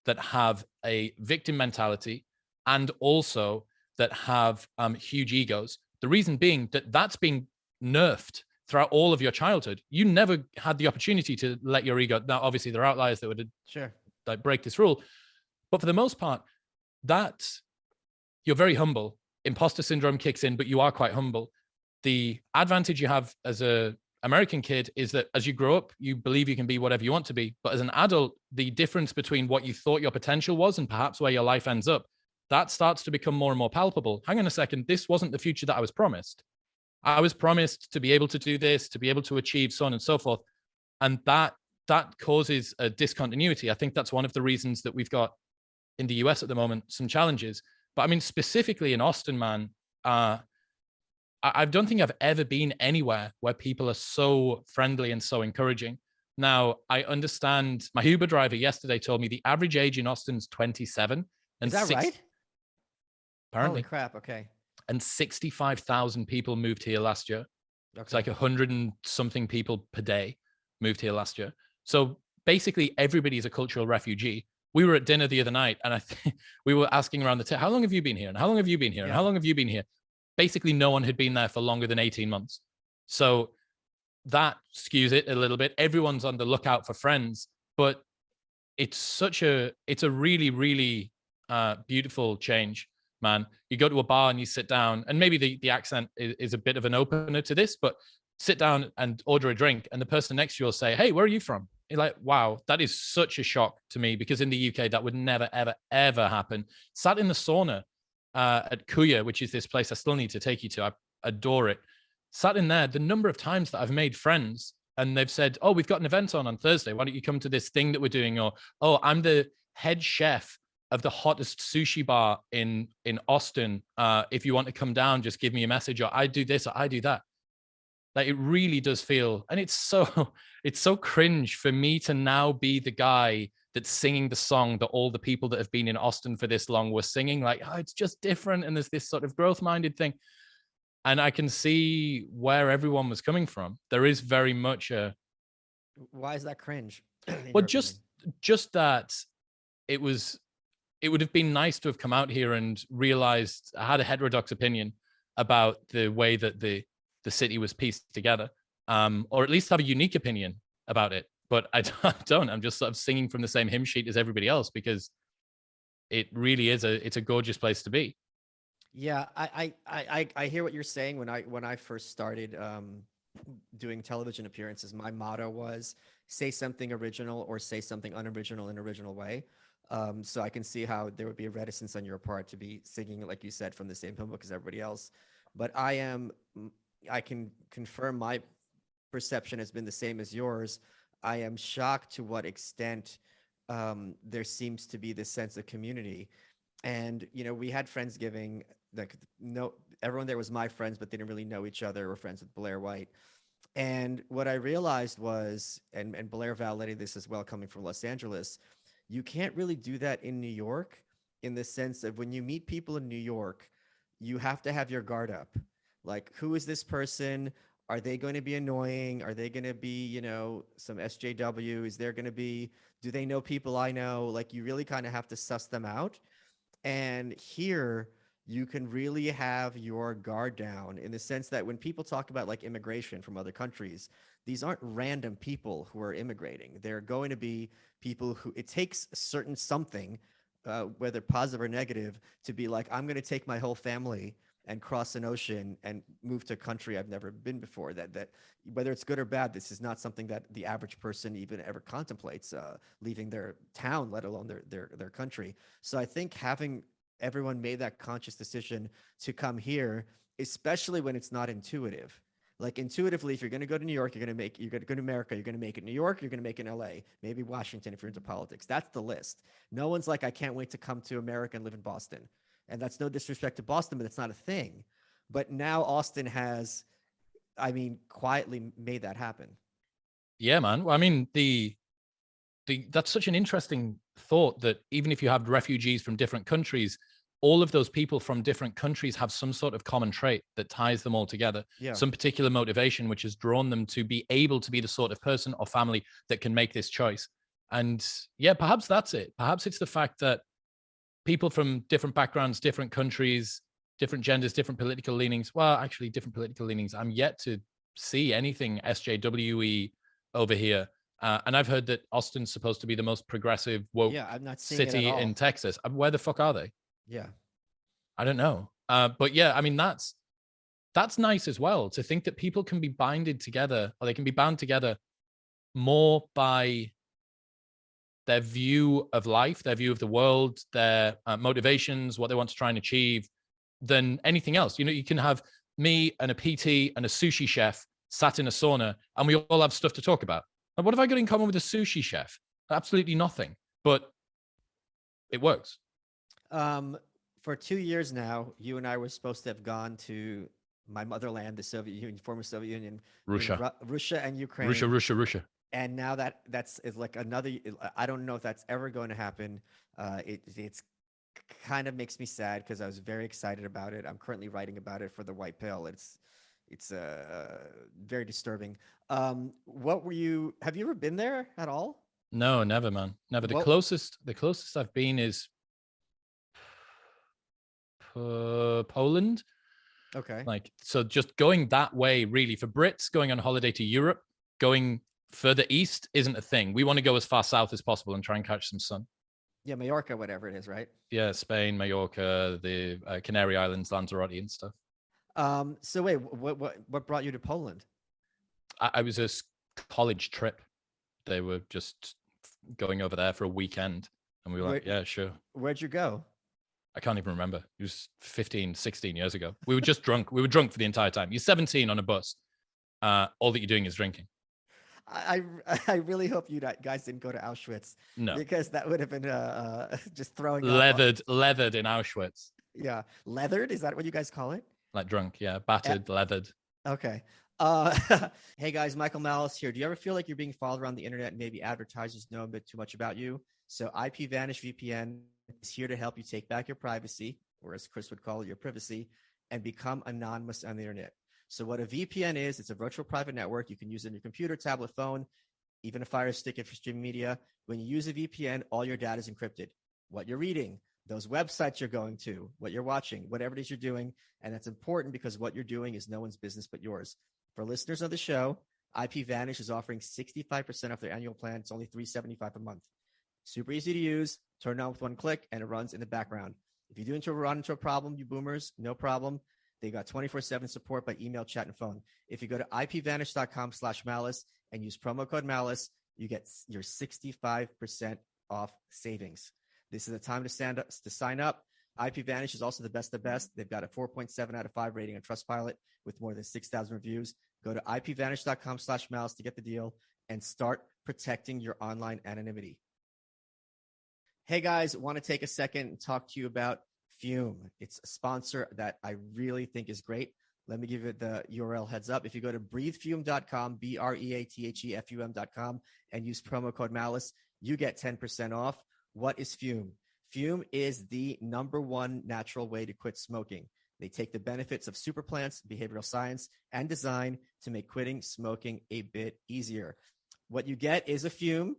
that have a victim mentality and also that have huge egos. The reason being that that's being nerfed throughout all of your childhood. You never had the opportunity to let your ego. Now, obviously, there are outliers that would Sure. like break this rule, but for the most part, that you're very humble. Imposter syndrome kicks in, but you are quite humble. The advantage you have as a American kid is that as you grow up, you believe you can be whatever you want to be. But as an adult, the difference between what you thought your potential was and perhaps where your life ends up, that starts to become more and more palpable. Hang on a second, this wasn't the future that I was promised. I was promised to be able to do this, to be able to achieve so on and so forth. And that causes a discontinuity. I think that's one of the reasons that we've got in the US at the moment some challenges. But I mean, specifically in Austin, man, I don't think I've ever been anywhere where people are so friendly and so encouraging. Now, I understand my Uber driver yesterday told me the average age in Austin's 27 Is and that six, right? Holy apparently, crap. Okay. and 65,000 people moved here last year. It's Okay. like 100 and something people per day moved here last year. So basically, everybody is a cultural refugee. We were at dinner the other night, and we were asking around the table, how long have you been here? And how long have you been here? And Yeah. how long have you been here? Basically, no one had been there for longer than 18 months. So that skews it a little bit. Everyone's on the lookout for friends, but it's a really, really beautiful change, man. You go to a bar and you sit down, and maybe the accent is a bit of an opener to this, but sit down and order a drink, and the person next to you will say, "Hey, where are you from?" You're like, wow, that is such a shock to me, because in the UK that would never, ever, ever happen. Sat in the sauna at Kuya, which is this place I still need to take you to. I adore it. Sat in there, the number of times that I've made friends and they've said, "Oh, we've got an event on Thursday. Why don't you come to this thing that we're doing?" Or, "Oh, I'm the head chef of the hottest sushi bar in Austin. If you want to come down, just give me a message." Or, "I do this," or, "I do that." Like, it really does feel, and it's so it's so cringe for me to now be the guy that's singing the song that all the people that have been in Austin for this long were singing. Like, oh, it's just different, and there's this sort of growth minded thing. And I can see where everyone was coming from. There is very much a, Why is that cringe, in well, your opinion? just that it was, it would have been nice to have come out here and realized I had a heterodox opinion about the way that the city was pieced together, or at least have a unique opinion about it. But I don't. I'm just sort of singing from the same hymn sheet as everybody else, because it really is it's a gorgeous place to be. Yeah, I hear what you're saying. When I first started doing television appearances, my motto was say something original or say something unoriginal in an original way. So I can see how there would be a reticence on your part to be singing, like you said, from the same hymn book as everybody else. But I can confirm my perception has been the same as yours. I am shocked to what extent there seems to be this sense of community. And we had Friendsgiving. Like, no, everyone there was my friends, but they didn't really know each other. We're friends with Blair White. And what I realized was, and Blair validated this as well, coming from Los Angeles, you can't really do that in New York, in the sense of when you meet people in New York, you have to have your guard up. Like, who is this person? Are they going to be annoying? Are they going to be, some SJW? Is there going to be, do they know people I know? Like, you really kind of have to suss them out. And here, you can really have your guard down, in the sense that when people talk about like immigration from other countries, these aren't random people who are immigrating. They're going to be people who, it takes a certain something, whether positive or negative, to be like, I'm going to take my whole family and cross an ocean and move to a country I've never been before. That whether it's good or bad, this is not something that the average person even ever contemplates, leaving their town, let alone their country. So I think having everyone made that conscious decision to come here, especially when it's not intuitive. Like, intuitively, if you're going to go to New York, you're going to go to America, you're going to make it New York, you're going to make it LA, maybe Washington if you're into politics. That's the list. No one's like, I can't wait to come to America and live in Boston. And that's no disrespect to Boston, but it's not a thing. But now Austin has, I mean, quietly made that happen. Yeah, man. Well, I mean, that's such an interesting thought, that even if you have refugees from different countries, all of those people from different countries have some sort of common trait that ties them all together, Yeah. some particular motivation which has drawn them to be able to be the sort of person or family that can make this choice. And yeah, perhaps that's it. Perhaps it's the fact that people from different backgrounds, different countries, different genders, different political leanings. Well, actually, different political leanings. I'm yet to see anything SJWE over here. And I've heard that Austin's supposed to be the most progressive, woke Yeah, I'm not seeing it at city in all. Texas. Where the fuck are they? Yeah. I don't know. But yeah, I mean, that's nice as well, to think that people can be binded together, or they can be bound together more by their view of life, their view of the world, their motivations, what they want to try and achieve, than anything else. You can have me and a PT and a sushi chef sat in a sauna, and we all have stuff to talk about. And what have I got in common with a sushi chef? Absolutely nothing. But it works. For 2 years now, you and I were supposed to have gone to my motherland, the Soviet Union, former Soviet Union, in Russia, Russia and Russia, Ukraine. Russia, Russia. And now that's is like another. I don't know if that's ever going to happen. It's kind of makes me sad because I was very excited about it. I'm currently writing about it for the White Pill. It's very disturbing. What were you? Have you ever been there at all? No, never, man. Never. What? The closest I've been is Poland. Okay. Like, so just going that way, really, for Brits going on holiday to Europe, going further east isn't a thing. We want to go as far south as possible and try and catch some sun. Yeah, Mallorca, whatever it is, right? Yeah, Spain, Mallorca, the Canary Islands, Lanzarote, and stuff. So wait, what brought you to Poland? I was a college trip. They were just going over there for a weekend, and we were Where like, yeah, sure. Where'd you go? I can't even remember. It was 15, 16 years ago. We were just drunk. We were drunk for the entire time. You're 17 on a bus. All that you're doing is drinking. I I really hope you guys didn't go to Auschwitz, No. because that would have been just throwing up. Leathered in Auschwitz. Yeah, leathered. Is that what you guys call it? Like drunk, yeah. Eh, Battered, leathered. Okay. Hey guys, Michael Malice here. Do you ever feel like you're being followed around the internet and maybe advertisers know a bit too much about you? So IPVanish VPN is here to help you take back your privacy, or as Chris would call it, your privacy, and become anonymous on the internet. So what a VPN is, it's a virtual private network. You can use it on your computer, tablet, phone, even a Fire Stick if you're streaming media. When you use a VPN, all your data is encrypted. What you're reading, those websites you're going to, what you're watching, whatever it is you're doing. And that's important because what you're doing is no one's business but yours. For listeners of the show, IPVanish is offering 65% off their annual plan. It's only $375 a month. Super easy to use. Turn it on with one click, and it runs in the background. If you do run into a problem, you boomers, no problem. They got 24/7 support by email, chat, and phone. If you go to ipvanish.com/malice and use promo code malice, you get your 65% off savings. This is the time to sign up. IPVanish is also the best of best. They've got a 4.7 out of 5 rating on Trustpilot with more than 6,000 reviews. Go to ipvanish.com/malice to get the deal and start protecting your online anonymity. Hey guys, want to take a second and talk to you about Fume. It's a sponsor that I really think is great. Let me give it the URL heads up. If you go to breathefume.com, BREATHEFUM.com, and use promo code Malice, you get 10% off. What is Fume? Fume is the #1 natural way to quit smoking. They take the benefits of super plants, behavioral science, and design to make quitting smoking a bit easier. What you get is a fume.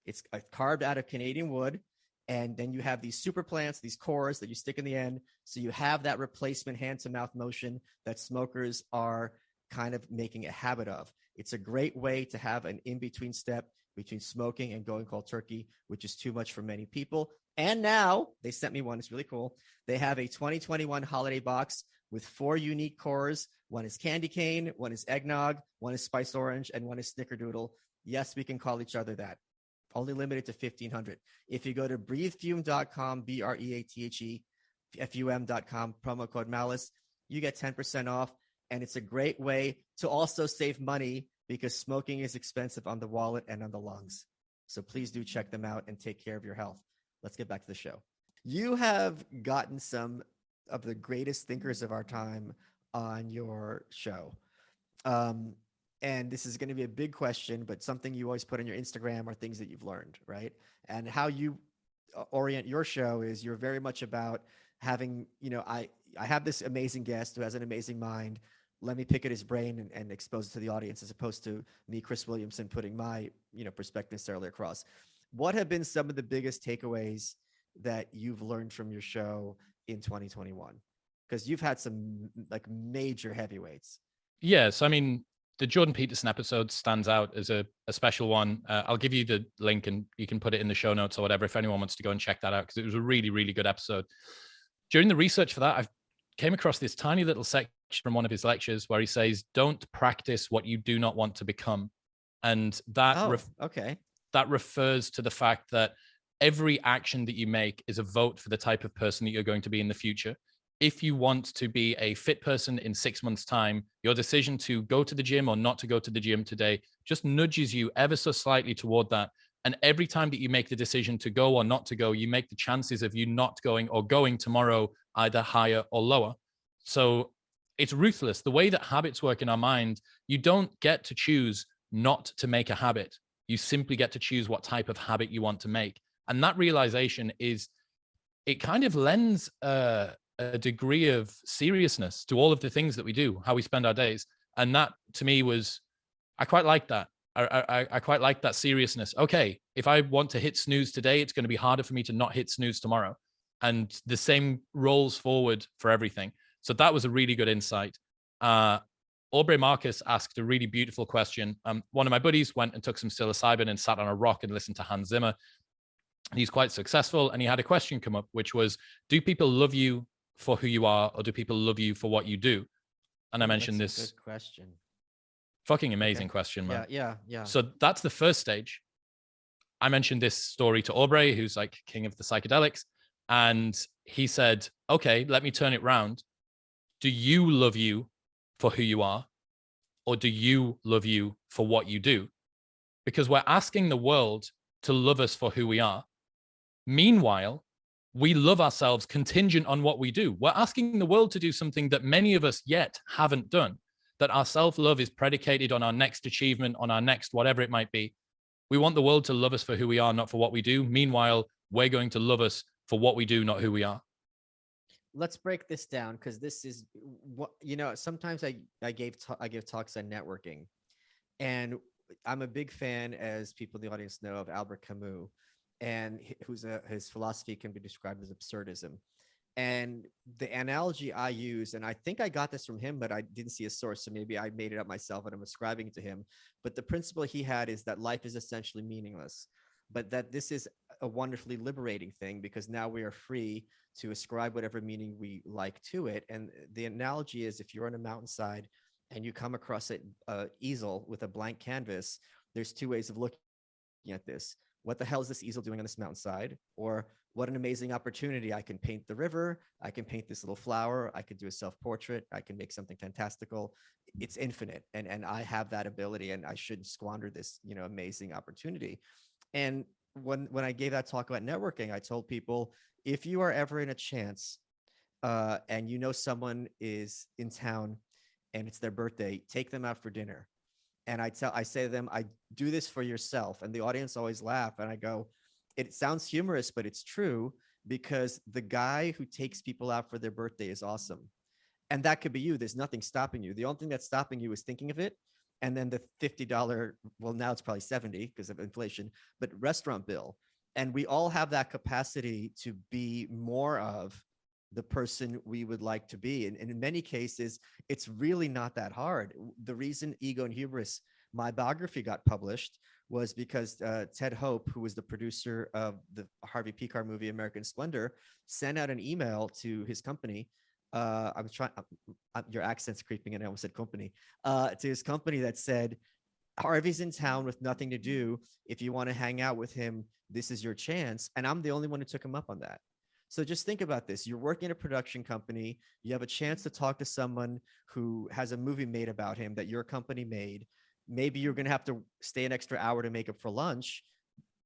It's carved out of Canadian wood. And then you have these super plants, these cores that you stick in the end. So you have that replacement hand-to-mouth motion that smokers are kind of making a habit of. It's a great way to have an in-between step between smoking and going cold turkey, which is too much for many people. And now they sent me one. It's really cool. They have a 2021 holiday box with 4 unique cores. One is candy cane, one is eggnog, one is spice orange, and one is snickerdoodle. Yes, we can call each other that. Only limited to 1,500. If you go to breathefume.com, BREATHEFUM.com, promo code Malice, you get 10% off. And it's a great way to also save money because smoking is expensive on the wallet and on the lungs. So please do check them out and take care of your health. Let's get back to the show. You have gotten some of the greatest thinkers of our time on your show. And this is going to be a big question, but something you always put on your Instagram are things that you've learned, right? And how you orient your show is you're very much about having, I have this amazing guest who has an amazing mind. Let me pick at his brain and expose it to the audience, as opposed to me, Chris Williamson, putting my, perspective necessarily across. What have been some of the biggest takeaways that you've learned from your show in 2021? Because you've had some like major heavyweights. Yes, I mean, the Jordan Peterson episode stands out as a special one. I'll give you the link and you can put it in the show notes or whatever if anyone wants to go and check that out, because it was a really, really good episode. During the research for that, I came across this tiny little section from one of his lectures where he says, "Don't practice what you do not want to become." And that that refers to the fact that every action that you make is a vote for the type of person that you're going to be in the future. If you want to be a fit person in 6 months' time, your decision to go to the gym or not to go to the gym today just nudges you ever so slightly toward that. And every time that you make the decision to go or not to go, you make the chances of you not going or going tomorrow either higher or lower. So it's ruthless. The way that habits work in our mind, you don't get to choose not to make a habit. You simply get to choose what type of habit you want to make. And that realization it kind of lends a degree of seriousness to all of the things that we do, how we spend our days. And that to me I quite like that. I quite like that seriousness. Okay, if I want to hit snooze today, it's going to be harder for me to not hit snooze tomorrow. And the same rolls forward for everything. So that was a really good insight. Aubrey Marcus asked a really beautiful question. One of my buddies went and took some psilocybin and sat on a rock and listened to Hans Zimmer. He's quite successful. And he had a question come up, which was, do people love you for who you are, or do people love you for what you do? And I mentioned this. Good question. Fucking amazing question, man. Yeah. So that's the first stage. I mentioned this story to Aubrey, who's like king of the psychedelics. And he said, okay, let me turn it round. Do you love you for who you are, or do you love you for what you do? Because we're asking the world to love us for who we are. Meanwhile, we love ourselves contingent on what we do. We're asking the world to do something that many of us yet haven't done, that our self-love is predicated on our next achievement, on our next whatever it might be. We want the world to love us for who we are, not for what we do. Meanwhile, we're going to love us for what we do, not who we are. Let's break this down, because this is what, sometimes I give talks on networking, and I'm a big fan, as people in the audience know, of Albert Camus, and his philosophy can be described as absurdism. And the analogy I use, and I think I got this from him, but I didn't see a source, so maybe I made it up myself and I'm ascribing it to him. But the principle he had is that life is essentially meaningless, but that this is a wonderfully liberating thing, because now we are free to ascribe whatever meaning we like to it. And the analogy is, if you're on a mountainside and you come across an easel with a blank canvas, there's 2 ways of looking at this. What the hell is this easel doing on this mountainside? Or what an amazing opportunity. I can paint the river. I can paint this little flower. I could do a self-portrait. I can make something fantastical. It's infinite. And I have that ability, and I shouldn't squander this, amazing opportunity. And when I gave that talk about networking, I told people, if you are ever in a chance and you know someone is in town and it's their birthday, take them out for dinner. And I say to them, I do this for yourself. And the audience always laugh. And I go, it sounds humorous, but it's true, because the guy who takes people out for their birthday is awesome. And that could be you. There's nothing stopping you. The only thing that's stopping you is thinking of it. And then the $50, well, now it's probably 70 because of inflation, but restaurant bill. And we all have that capacity to be more of the person we would like to be. And in many cases, it's really not that hard. The reason Ego and Hubris, my biography, got published was because Ted Hope, who was the producer of the Harvey Pekar movie American Splendor, sent out an email to his company. I'm trying, your accent's creeping in. I almost said company. To his company that said, Harvey's in town with nothing to do. If you want to hang out with him, this is your chance. And I'm the only one who took him up on that. So just think about this. You're working at a production company. You have a chance to talk to someone who has a movie made about him that your company made. Maybe you're going to have to stay an extra hour to make up for lunch.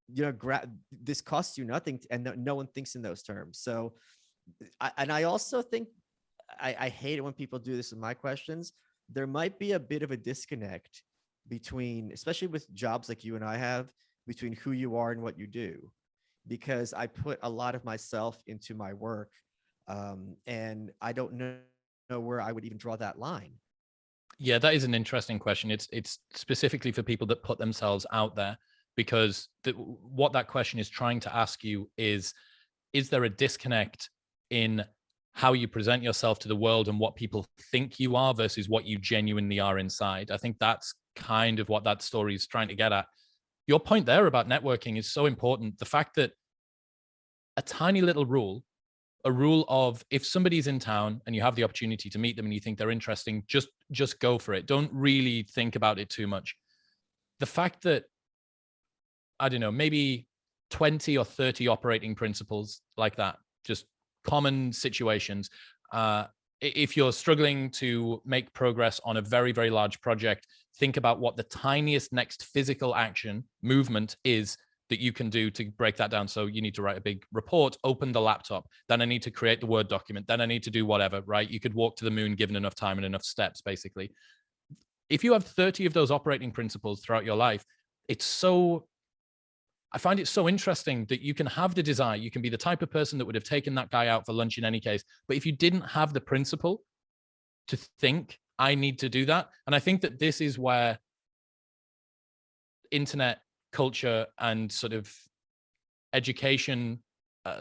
This costs you nothing, and no one thinks in those terms. So, I also think I hate it when people do this in my questions. There might be a bit of a disconnect between, especially with jobs like you and I have, between who you are and what you do, because I put a lot of myself into my work, and I don't know where I would even draw that line. Yeah, that is an interesting question. It's specifically for people that put themselves out there, because what that question is trying to ask you is there a disconnect in how you present yourself to the world and what people think you are versus what you genuinely are inside? I think that's kind of what that story is trying to get at. Your point there about networking is so important. The fact that a tiny little rule, a rule of, if somebody's in town and you have the opportunity to meet them and you think they're interesting, just go for it. Don't really think about it too much. The fact that, I don't know, maybe 20 or 30 operating principles like that, just common situations. If you're struggling to make progress on a very, very large project, think about what the tiniest next physical action movement is that you can do to break that down. So you need to write a big report, open the laptop, then I need to create the Word document, then I need to do whatever, right? You could walk to the moon given enough time and enough steps, basically. If you have 30 of those operating principles throughout your life, I find it so interesting that you can have the desire, you can be the type of person that would have taken that guy out for lunch in any case. But if you didn't have the principle to think, I need to do that. And I think that this is where internet culture and sort of education,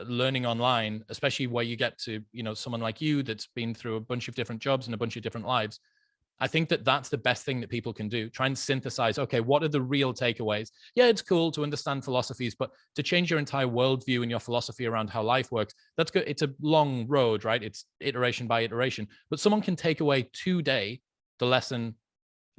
learning online, especially where you get to, someone like you that's been through a bunch of different jobs and a bunch of different lives, I think that that's the best thing that people can do. Try and synthesize, okay, what are the real takeaways? Yeah, it's cool to understand philosophies, but to change your entire worldview and your philosophy around how life works, that's good. It's a long road, right? It's iteration by iteration. But someone can take away today the lesson,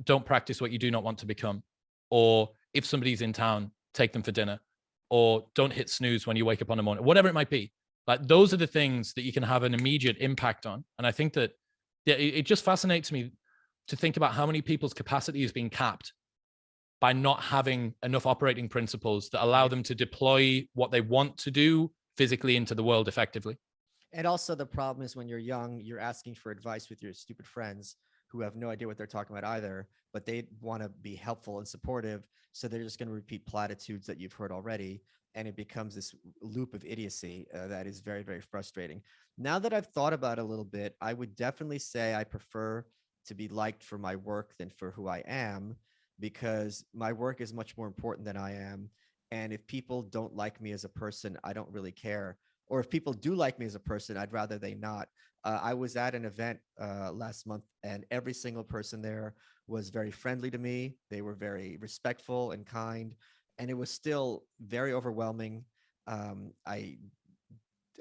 don't practice what you do not want to become. Or if somebody's in town, take them for dinner. Or don't hit snooze when you wake up on the morning, whatever it might be. Like, those are the things that you can have an immediate impact on. And I think that, yeah, it just fascinates me to think about how many people's capacity is being capped by not having enough operating principles that allow them to deploy what they want to do physically into the world effectively. And also, the problem is when you're young, you're asking for advice with your stupid friends who have no idea what they're talking about either, but they want to be helpful and supportive. So they're just going to repeat platitudes that you've heard already. And it becomes this loop of idiocy that is very, very frustrating. Now that I've thought about it a little bit, I would definitely say I prefer to be liked for my work than for who I am, because my work is much more important than I am. And if people don't like me as a person, I don't really care. Or if people do like me as a person, I'd rather they not. I was at an event last month, and every single person there was very friendly to me. They were very respectful and kind, and it was still very overwhelming.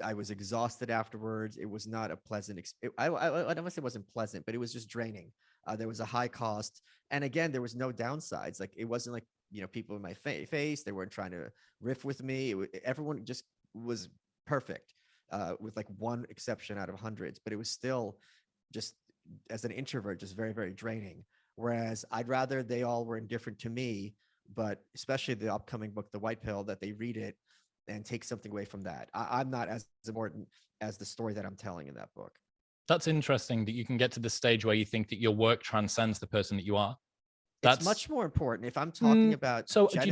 I was exhausted afterwards. It was not a pleasant experience. I don't want to say it wasn't pleasant, but it was just draining. There was a high cost. And again, there was no downsides. Like, it wasn't like, people in my face, they weren't trying to riff with me. Everyone just was perfect, with like one exception out of hundreds, but it was still just, as an introvert, just very, very draining. Whereas I'd rather they all were indifferent to me but especially the upcoming book, The White Pill, that they read it and take something away from that. I'm not as important as the story that I'm telling in that book. That's interesting that you can get to the stage where you think that your work transcends the person that you are. It's much more important if I'm talking about so genocide.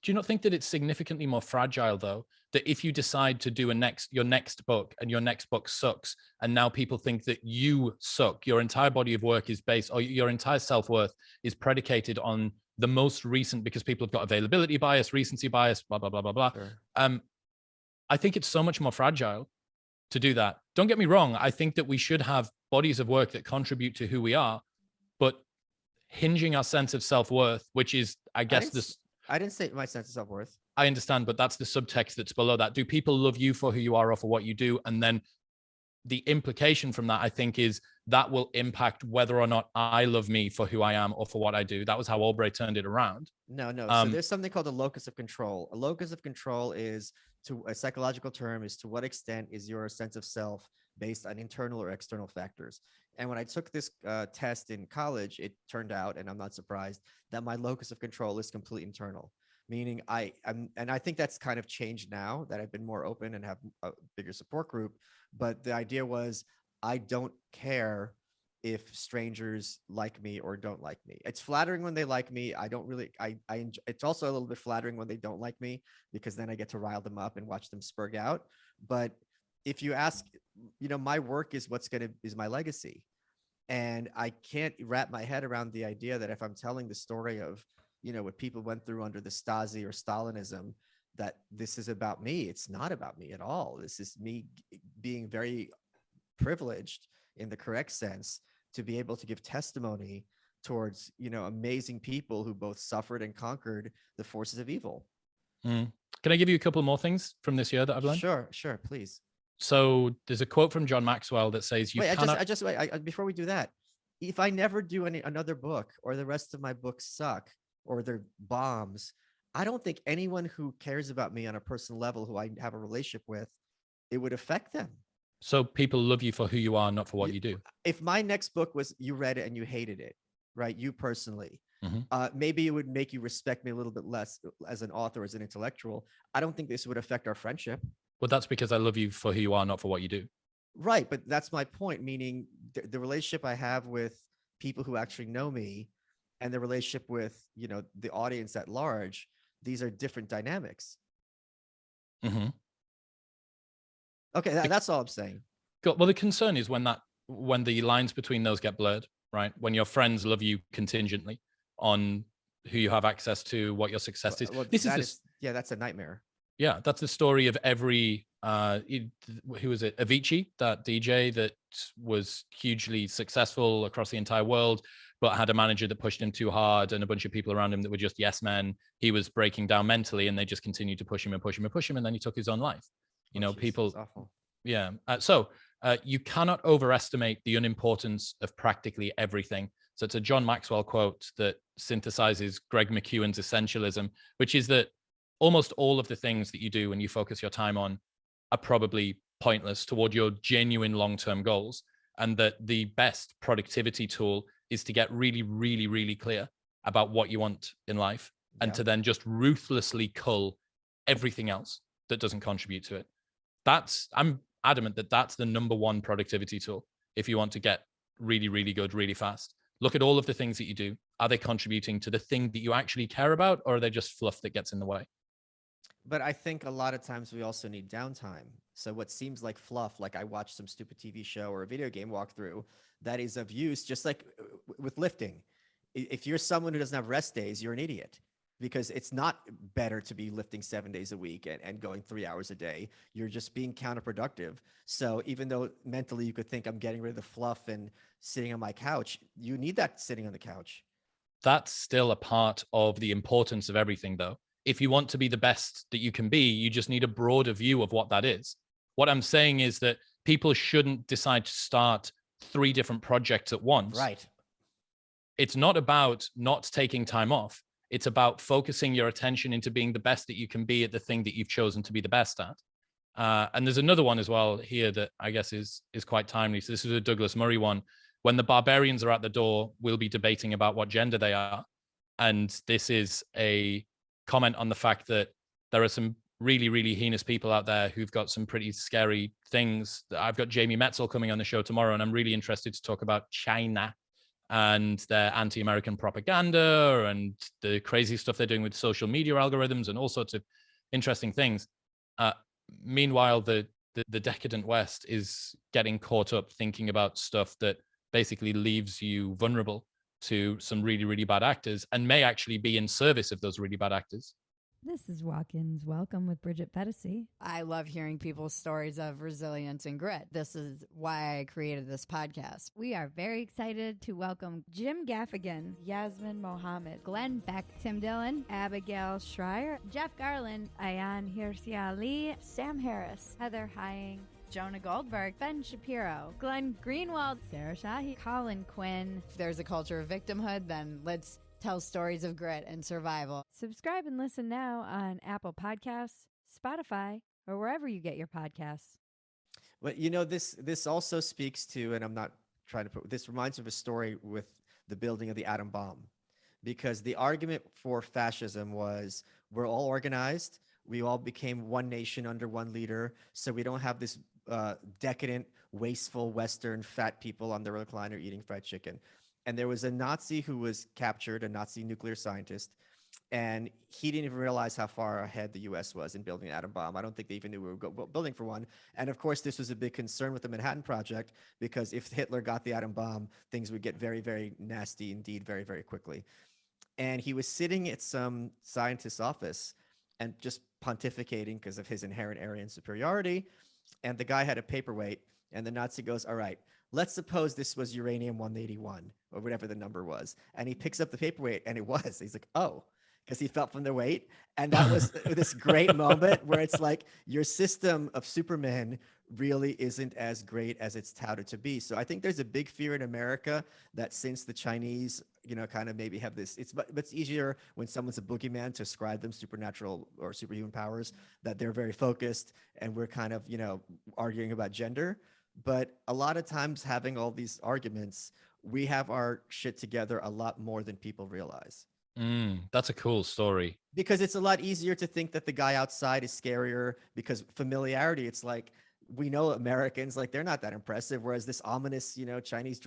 Do you not think that it's significantly more fragile, though, that if you decide to do your next book and your next book sucks, and now people think that you suck, your entire body of work is based, or your entire self-worth is predicated on the most recent, because people have got availability bias, recency bias, blah, blah, blah, blah, blah. Sure. I think it's so much more fragile to do that. Don't get me wrong. I think that we should have bodies of work that contribute to who we are, but hinging our sense of self-worth, which is, I guess, I didn't say my sense of self-worth. I understand, but that's the subtext that's below that. Do people love you for who you are or for what you do? And then the implication from that, I think, is that will impact whether or not I love me for who I am or for what I do. That was how Aubrey turned it around. No. So there's something called a locus of control. A locus of control is, to a psychological term, is to what extent is your sense of self based on internal or external factors. And when I took this test in college, it turned out, and I'm not surprised, that my locus of control is completely internal. Meaning and I think that's kind of changed now that I've been more open and have a bigger support group. But the idea was, I don't care if strangers like me or don't like me. It's flattering when they like me. I don't really, I enjoy, it's also a little bit flattering when they don't like me, because then I get to rile them up and watch them spurg out. But if you ask, my work is is my legacy. And I can't wrap my head around the idea that if I'm telling the story of, what people went through under the Stasi or Stalinism, that this is about me. It's not about me at all. This is me being very privileged, in the correct sense, to be able to give testimony towards, amazing people who both suffered and conquered the forces of evil. Can I give you a couple more things from this year that I've learned? Sure, please. So there's a quote from John Maxwell that says, wait, before we do that, if I never do another book, or the rest of my books suck, or they're bombs, I don't think anyone who cares about me on a personal level, who I have a relationship with, it would affect them. So people love you for who you are, not for what you do. If my next book was, you read it and you hated it, right? You personally, maybe it would make you respect me a little bit less as an author, as an intellectual. I don't think this would affect our friendship. Well, that's because I love you for who you are, not for what you do. Right. But that's my point, meaning the relationship I have with people who actually know me, and the relationship with, the audience at large, these are different dynamics. Okay, that's all I'm saying. Well, the concern is when the lines between those get blurred, right? When your friends love you contingently on who you have access to, what your success is. Well, that's a nightmare. Yeah, that's the story of every who was it? Avicii, that DJ that was hugely successful across the entire world, but had a manager that pushed him too hard and a bunch of people around him that were just yes men. He was breaking down mentally, and they just continued to push him and push him and push him, and then he took his own life. People. Yeah. So you cannot overestimate the unimportance of practically everything. So it's a John Maxwell quote that synthesizes Greg McKeown's essentialism, which is that almost all of the things that you do and you focus your time on are probably pointless toward your genuine long-term goals, and that the best productivity tool is to get really, really, really clear about what you want in life, and to then just ruthlessly cull everything else that doesn't contribute to it. I'm adamant that that's the number one productivity tool if you want to get really, really good, really fast. Look at all of the things that you do. Are they contributing to the thing that you actually care about, or are they just fluff that gets in the way? But I think a lot of times we also need downtime. So what seems like fluff, like I watched some stupid TV show or a video game walkthrough, that is of use, just like with lifting. If you're someone who doesn't have rest days, you're an idiot, because it's not better to be lifting 7 days a week and going 3 hours a day. You're just being counterproductive. So even though mentally you could think I'm getting rid of the fluff and sitting on my couch, you need that sitting on the couch. That's still a part of the importance of everything, though. If you want to be the best that you can be, you just need a broader view of what that is. What I'm saying is that people shouldn't decide to start 3 different projects at once. Right. It's not about not taking time off. It's about focusing your attention into being the best that you can be at the thing that you've chosen to be the best at. And there's another one as well here that I guess is quite timely. So this is a Douglas Murray one. When the barbarians are at the door, we'll be debating about what gender they are. And this is a comment on the fact that there are some really, really heinous people out there who've got some pretty scary things. I've got Jamie Metzel coming on the show tomorrow, and I'm really interested to talk about China and their anti-American propaganda and the crazy stuff they're doing with social media algorithms and all sorts of interesting things. Uh, Meanwhile, the decadent West is getting caught up thinking about stuff that basically leaves you vulnerable to some really, really bad actors and may actually be in service of those really bad actors. This is Walk-Ins Welcome with Bridget Pedicy. I love hearing people's stories of resilience and grit. This is why I created this podcast. We are very excited to welcome Jim Gaffigan, Yasmin Mohammed, Glenn Beck, Tim Dillon, Abigail Schreier, Jeff Garland, Ayan Hirsi Ali, Sam Harris, Heather Hying, Jonah Goldberg, Ben Shapiro, Glenn Greenwald, Sarah Shahi, Colin Quinn. If there's a culture of victimhood, then let's tell stories of grit and survival. Subscribe and listen now on Apple Podcasts, Spotify, or wherever you get your podcasts. Well, this also speaks to, and I'm not trying to put, this reminds me of a story with the building of the atom bomb, because the argument for fascism was we're all organized, we all became one nation under one leader, so we don't have this decadent, wasteful, Western fat people on the recliner eating fried chicken. And there was a Nazi who was captured, a Nazi nuclear scientist, and he didn't even realize how far ahead the U.S. was in building an atom bomb. I don't think they even knew we were building for one. And of course, this was a big concern with the Manhattan Project, because if Hitler got the atom bomb, things would get very, very nasty indeed very, very quickly. And he was sitting at some scientist's office and just pontificating because of his inherent Aryan superiority. And the guy had a paperweight, and the Nazi goes, all right, let's suppose this was uranium-181 or whatever the number was. And he picks up the paperweight, and it was. He's like, oh, because he felt from the weight. And that was this great moment where it's like your system of Superman really isn't as great as it's touted to be. So I think there's a big fear in America that since the Chinese, kind of maybe have this, but it's easier when someone's a boogeyman to ascribe them supernatural or superhuman powers, that they're very focused, and we're kind of, arguing about gender. But a lot of times having all these arguments, we have our shit together a lot more than people realize. That's a cool story. Because it's a lot easier to think that the guy outside is scarier, because familiarity, it's like, we know Americans, like, they're not that impressive. Whereas this ominous, Chinese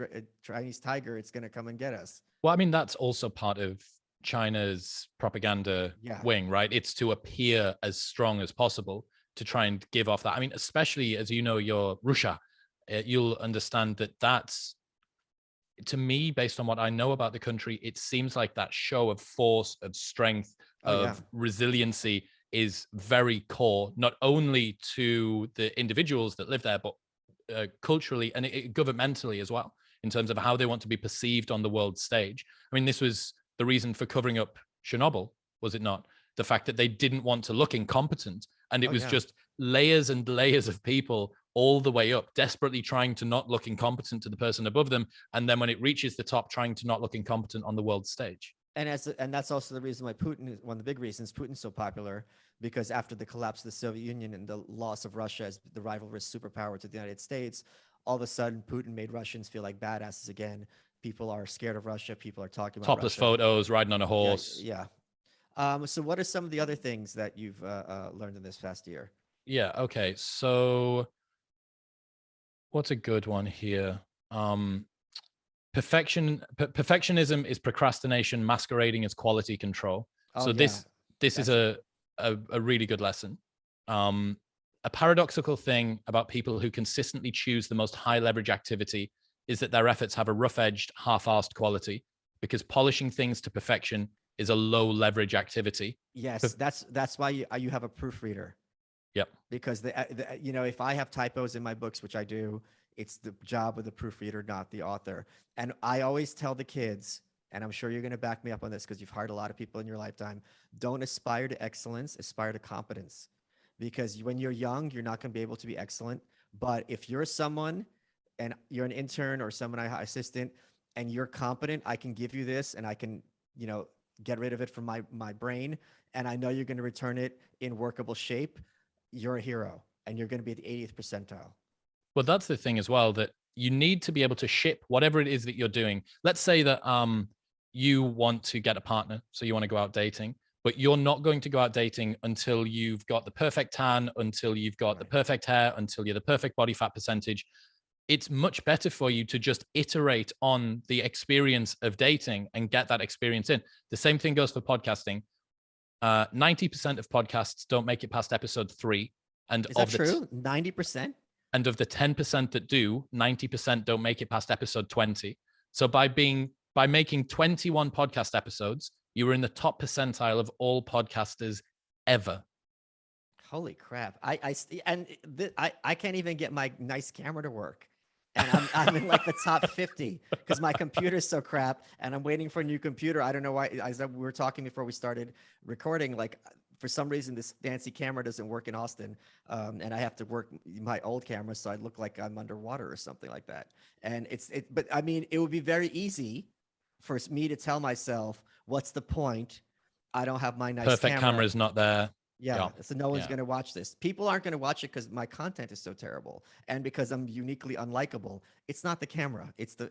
tiger, it's going to come and get us. Well, I mean, that's also part of China's propaganda wing, right? It's to appear as strong as possible to try and give off that. I mean, especially as you're Russia, you'll understand that that's, to me, based on what I know about the country, it seems like that show of force, of strength, of resiliency is very core, not only to the individuals that live there, but culturally and governmentally as well, in terms of how they want to be perceived on the world stage. I mean, this was the reason for covering up Chernobyl, was it not? The fact that they didn't want to look incompetent, and it was just layers and layers of people all the way up, desperately trying to not look incompetent to the person above them. And then when it reaches the top, trying to not look incompetent on the world stage. And that's also the reason why Putin is one of the big reasons Putin's so popular, because after the collapse of the Soviet Union and the loss of Russia as the rivalrous superpower to the United States, all of a sudden Putin made Russians feel like badasses again. People are scared of Russia. People are talking about topless photos, riding on a horse. Yeah. So what are some of the other things that you've learned in this past year? Yeah. Okay. So what's a good one here? Perfectionism is procrastination masquerading as quality control. This is a really good lesson. A paradoxical thing about people who consistently choose the most high leverage activity is that their efforts have a rough-edged, half-arsed quality, because polishing things to perfection is a low leverage activity. Yes, that's why you have a proofreader. Yep. Because if I have typos in my books, which I do, it's the job of the proofreader, not the author. And I always tell the kids, and I'm sure you're going to back me up on this because you've hired a lot of people in your lifetime, don't aspire to excellence, aspire to competence. Because when you're young, you're not going to be able to be excellent. But if you're someone and you're an intern or someone assistant and you're competent, I can give you this and I can, get rid of it from my brain. And I know you're going to return it in workable shape. You're a hero and you're going to be at the 80th percentile. Well, that's the thing as well, that you need to be able to ship whatever it is that you're doing. Let's say that you want to get a partner, so you want to go out dating, but you're not going to go out dating until you've got the perfect tan, until you've got the perfect hair, until you're the perfect body fat percentage. It's much better for you to just iterate on the experience of dating and get that experience in. The same thing goes for podcasting. 90% of podcasts don't make it past episode 3. And is that true? 90%? And of the 10% that do, 90% don't make it past episode 20. So by making 21 podcast episodes, you were in the top percentile of all podcasters ever. Holy crap. I can't even get my nice camera to work. And I'm in like the top 50 because my computer's so crap and I'm waiting for a new computer. I don't know why. As we were talking before we started recording, like for some reason this fancy camera doesn't work in Austin, and I have to work my old camera so I look like I'm underwater or something like that. And but I mean, it would be very easy for me to tell myself, what's the point? I don't have my nice perfect camera's not there. Yeah, so no one's going to watch this. People aren't going to watch it because my content is so terrible and because I'm uniquely unlikable. It's not the camera. It's the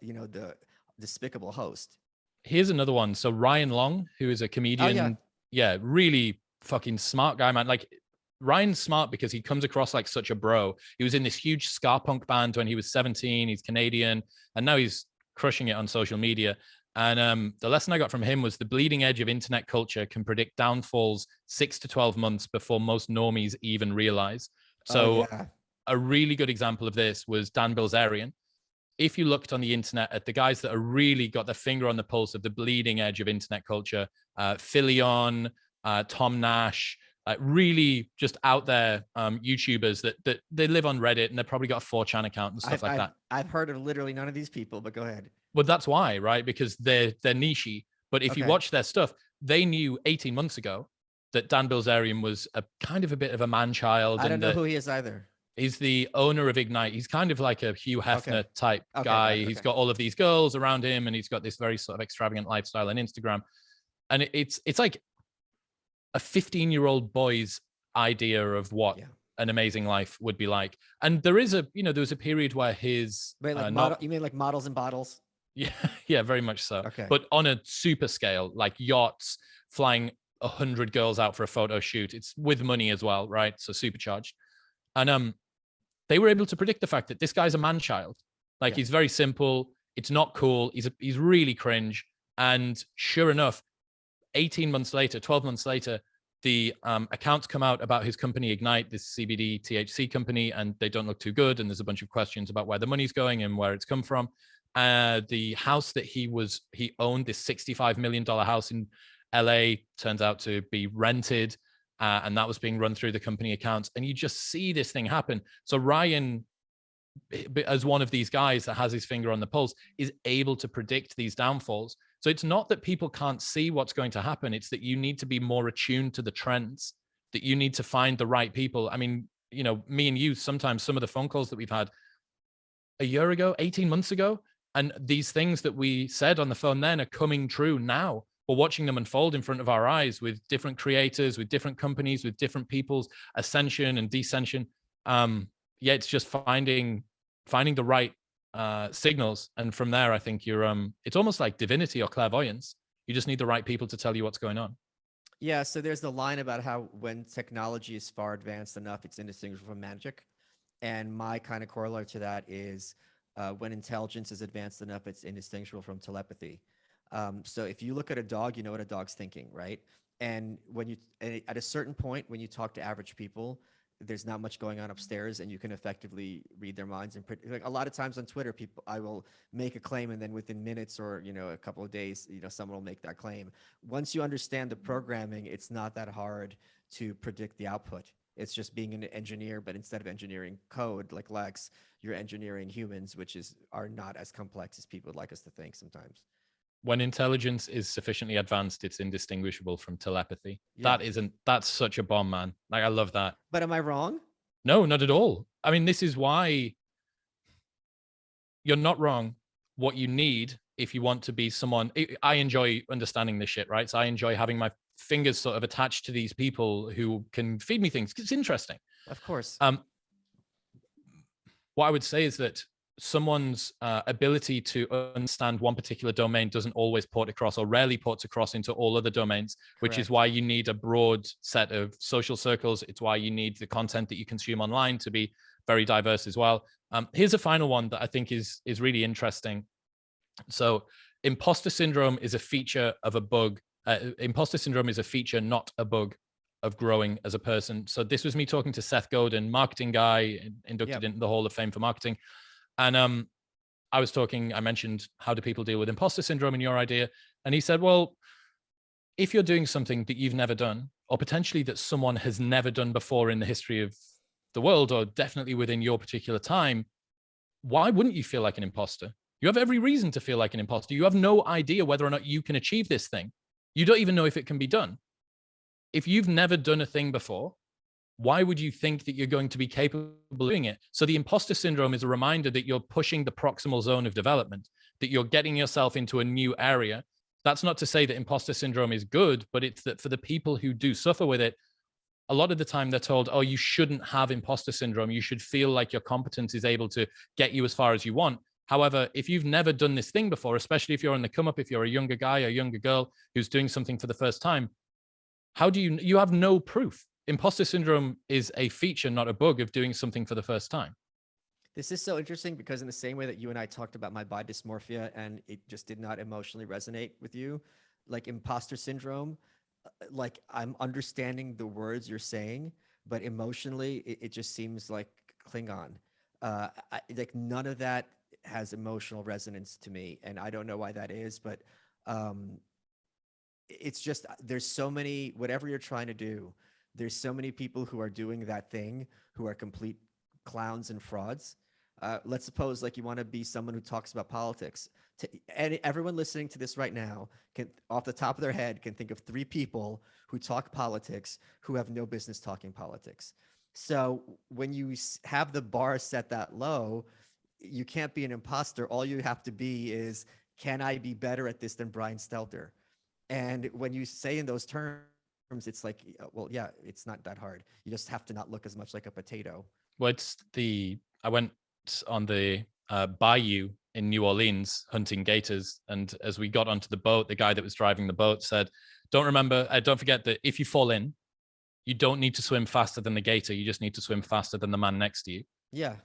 the despicable host. Here's another one. So Ryan Long, who is a comedian, really fucking smart guy, man. Like Ryan's smart because he comes across like such a bro. He was in this huge ska punk band when he was 17. He's Canadian, and now he's crushing it on social media. And the lesson I got from him was the bleeding edge of internet culture can predict downfalls 6 to 12 months before most normies even realize. So a really good example of this was Dan Bilzerian. If you looked on the internet at the guys that are really got their finger on the pulse of the bleeding edge of internet culture, Philion, Tom Nash, really just out there YouTubers that they live on Reddit and they've probably got a 4chan account and stuff like that. I've heard of literally none of these people, but go ahead. Well, that's why, right? Because they're nichey. But if you watch their stuff, they knew 18 months ago that Dan Bilzerian was a kind of a bit of a man-child. I don't know who he is either. He's the owner of Ignite. He's kind of like a Hugh Hefner type guy. He's got all of these girls around him and he's got this very sort of extravagant lifestyle on Instagram. And it's like a 15-year-old boy's idea of what an amazing life would be like. And there was a period where his... Wait, you mean like models and bottles? Yeah, very much so. Okay. But on a super scale, like yachts, flying 100 girls out for a photo shoot. It's with money as well, right? So supercharged. And they were able to predict the fact that this guy's a man-child. Like he's very simple. It's not cool. He's really cringe. And sure enough, 18 months later, 12 months later, the accounts come out about his company Ignite, this CBD THC company, and they don't look too good. And there's a bunch of questions about where the money's going and where it's come from. The house that he owned, this $65 million house in LA, turns out to be rented. And that was being run through the company accounts. And you just see this thing happen. So Ryan, as one of these guys that has his finger on the pulse, is able to predict these downfalls. So it's not that people can't see what's going to happen. It's that you need to be more attuned to the trends, that you need to find the right people. I mean, me and you, sometimes some of the phone calls that we've had a year ago, 18 months ago, and these things that we said on the phone then are coming true now. We're watching them unfold in front of our eyes with different creators, with different companies, with different people's ascension and descension. It's just finding the right signals. And from there, I think it's almost like divinity or clairvoyance. You just need the right people to tell you what's going on. Yeah. So there's the line about how when technology is far advanced enough, it's indistinguishable from magic. And my kind of corollary to that is when intelligence is advanced enough, it's indistinguishable from telepathy. So if you look at a dog, you know what a dog's thinking, right? And at a certain point, when you talk to average people, there's not much going on upstairs and you can effectively read their minds. And like a lot of times on Twitter, I will make a claim and then within minutes or, a couple of days, someone will make that claim. Once you understand the programming, it's not that hard to predict the output. It's just being an engineer, but instead of engineering code like Lex, you're engineering humans, which are not as complex as people would like us to think sometimes. When intelligence is sufficiently advanced, it's indistinguishable from telepathy. Yeah. That's such a bomb, man. Like, I love that. But am I wrong? No, not at all. I mean, this is why you're not wrong. What you need if you want to be someone, I enjoy understanding this shit, right? So I enjoy having my fingers sort of attached to these people who can feed me things. It's interesting. Of course. What I would say is that someone's ability to understand one particular domain doesn't always port across, or rarely ports across into all other domains, which is Correct. why you need a broad set of social circles. It's why you need the content that you consume online to be very diverse as well. Here's a final one that I think is really interesting. So imposter syndrome is a feature of a bug. Imposter syndrome is a feature, not a bug, of growing as a person. So this was me talking to Seth Godin, marketing guy, inducted into the Hall of Fame for marketing. And I mentioned, how do people deal with imposter syndrome in your idea? And he said, well, if you're doing something that you've never done, or potentially that someone has never done before in the history of the world, or definitely within your particular time, why wouldn't you feel like an imposter? You have every reason to feel like an imposter. You have no idea whether or not you can achieve this thing. You don't even know if it can be done. If you've never done a thing before, why would you think that you're going to be capable of doing it? So the imposter syndrome is a reminder that you're pushing the proximal zone of development, that you're getting yourself into a new area. That's not to say that imposter syndrome is good, but it's that for the people who do suffer with it, a lot of the time they're told, oh, you shouldn't have imposter syndrome. You should feel like your competence is able to get you as far as you want. However, if you've never done this thing before, especially if you're on the come up, if you're a younger guy or a younger girl who's doing something for the first time, how do you have no proof. Imposter syndrome is a feature, not a bug, of doing something for the first time. This is so interesting because in the same way that you and I talked about my body dysmorphia and it just did not emotionally resonate with you, like imposter syndrome, like I'm understanding the words you're saying, but emotionally it just seems like Klingon. Like none of that has emotional resonance to me, and I don't know why that is, but it's just there's so many, whatever you're trying to do, there's so many people who are doing that thing who are complete clowns and frauds. Let's suppose like you want to be someone who talks about politics. And everyone listening to this right now can, off the top of their head, can think of 3 people who talk politics who have no business talking politics. So when you have the bar set that low, you can't be an imposter. All you have to be is, can I be better at this than Brian Stelter? And when you say in those terms, it's like, well, yeah, it's not that hard. You just have to not look as much like a potato. Well, I went on the bayou in New Orleans hunting gators, and as we got onto the boat, the guy that was driving the boat said, don't forget that if you fall in, you don't need to swim faster than the gator. You just need to swim faster than the man next to you. Yeah.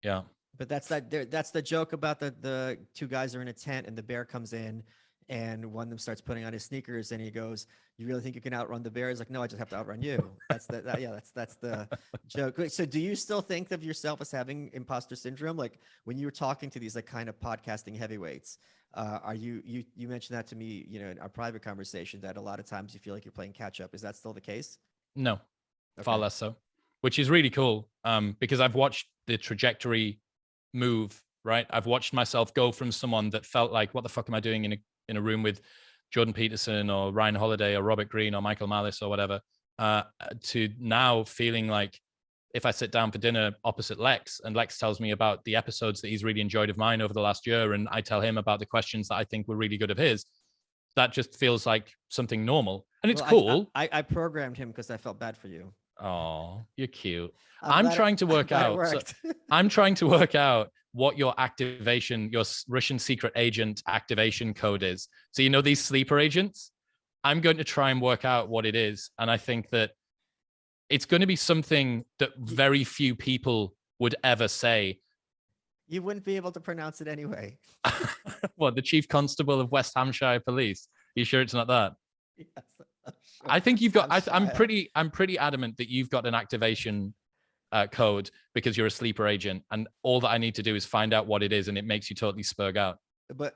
Yeah. But that's the joke about the 2 guys are in a tent and the bear comes in and one of them starts putting on his sneakers and he goes, you really think you can outrun the bear? He's like, no, I just have to outrun you. That's the joke. So do you still think of yourself as having imposter syndrome? Like when you were talking to these like kind of podcasting heavyweights, are you mentioned that to me, in our private conversation, that a lot of times you feel like you're playing catch up. Is that still the case? No, Okay. far less so, which is really cool. Because I've watched the trajectory move, right? I've watched myself go from someone that felt like, what the fuck am I doing in a room with Jordan Peterson or Ryan Holiday or Robert Greene or Michael Malice or whatever, to now feeling like if I sit down for dinner opposite Lex and Lex tells me about the episodes that he's really enjoyed of mine over the last year, and I tell him about the questions that I think were really good of his, that just feels like something normal. And it's cool. I programmed him because I felt bad for you. Oh, you're cute. I'm trying to work out. So I'm trying to work out what your Russian secret agent activation code is. So these sleeper agents? I'm going to try and work out what it is. And I think that it's going to be something that very few people would ever say. You wouldn't be able to pronounce it anyway. What, the Chief Constable of West Hampshire Police? Are you sure it's not that? Yes. I think you've got. I'm pretty adamant that you've got an activation code because you're a sleeper agent, and all that I need to do is find out what it is, and it makes you totally spurg out. But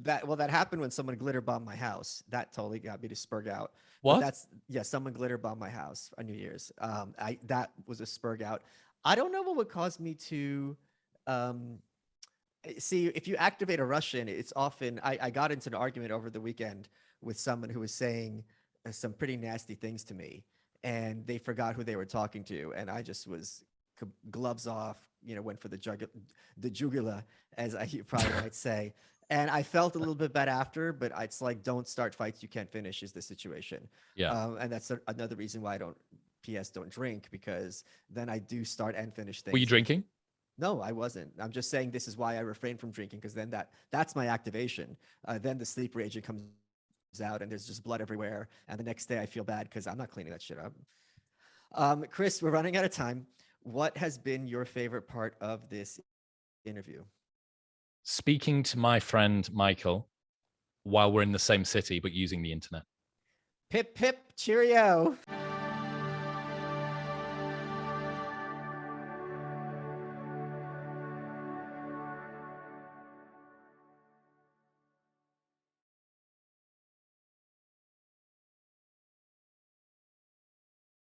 that happened when someone glitter bombed my house. That totally got me to spurg out. What? Someone glitter bombed my house on New Year's. That was a spurg out. I don't know what would cause me to. See, if you activate a Russian, it's often. I got into an argument over the weekend with someone who was saying some pretty nasty things to me, and they forgot who they were talking to, and I just was gloves off, went for the jugular, as you probably might say. And I felt a little bit bad after, but it's like, don't start fights you can't finish is the situation. Yeah. And that's another reason why I don't drink, because then I do start and finish things. Were you drinking? No, I wasn't. I'm just saying this is why I refrain from drinking, because then that's my activation. Then the sleeper agent comes out and there's just blood everywhere. And the next day I feel bad because I'm not cleaning that shit up. Chris, we're running out of time. What has been your favorite part of this interview? Speaking to my friend Michael while we're in the same city, but using the internet. Pip, pip, cheerio.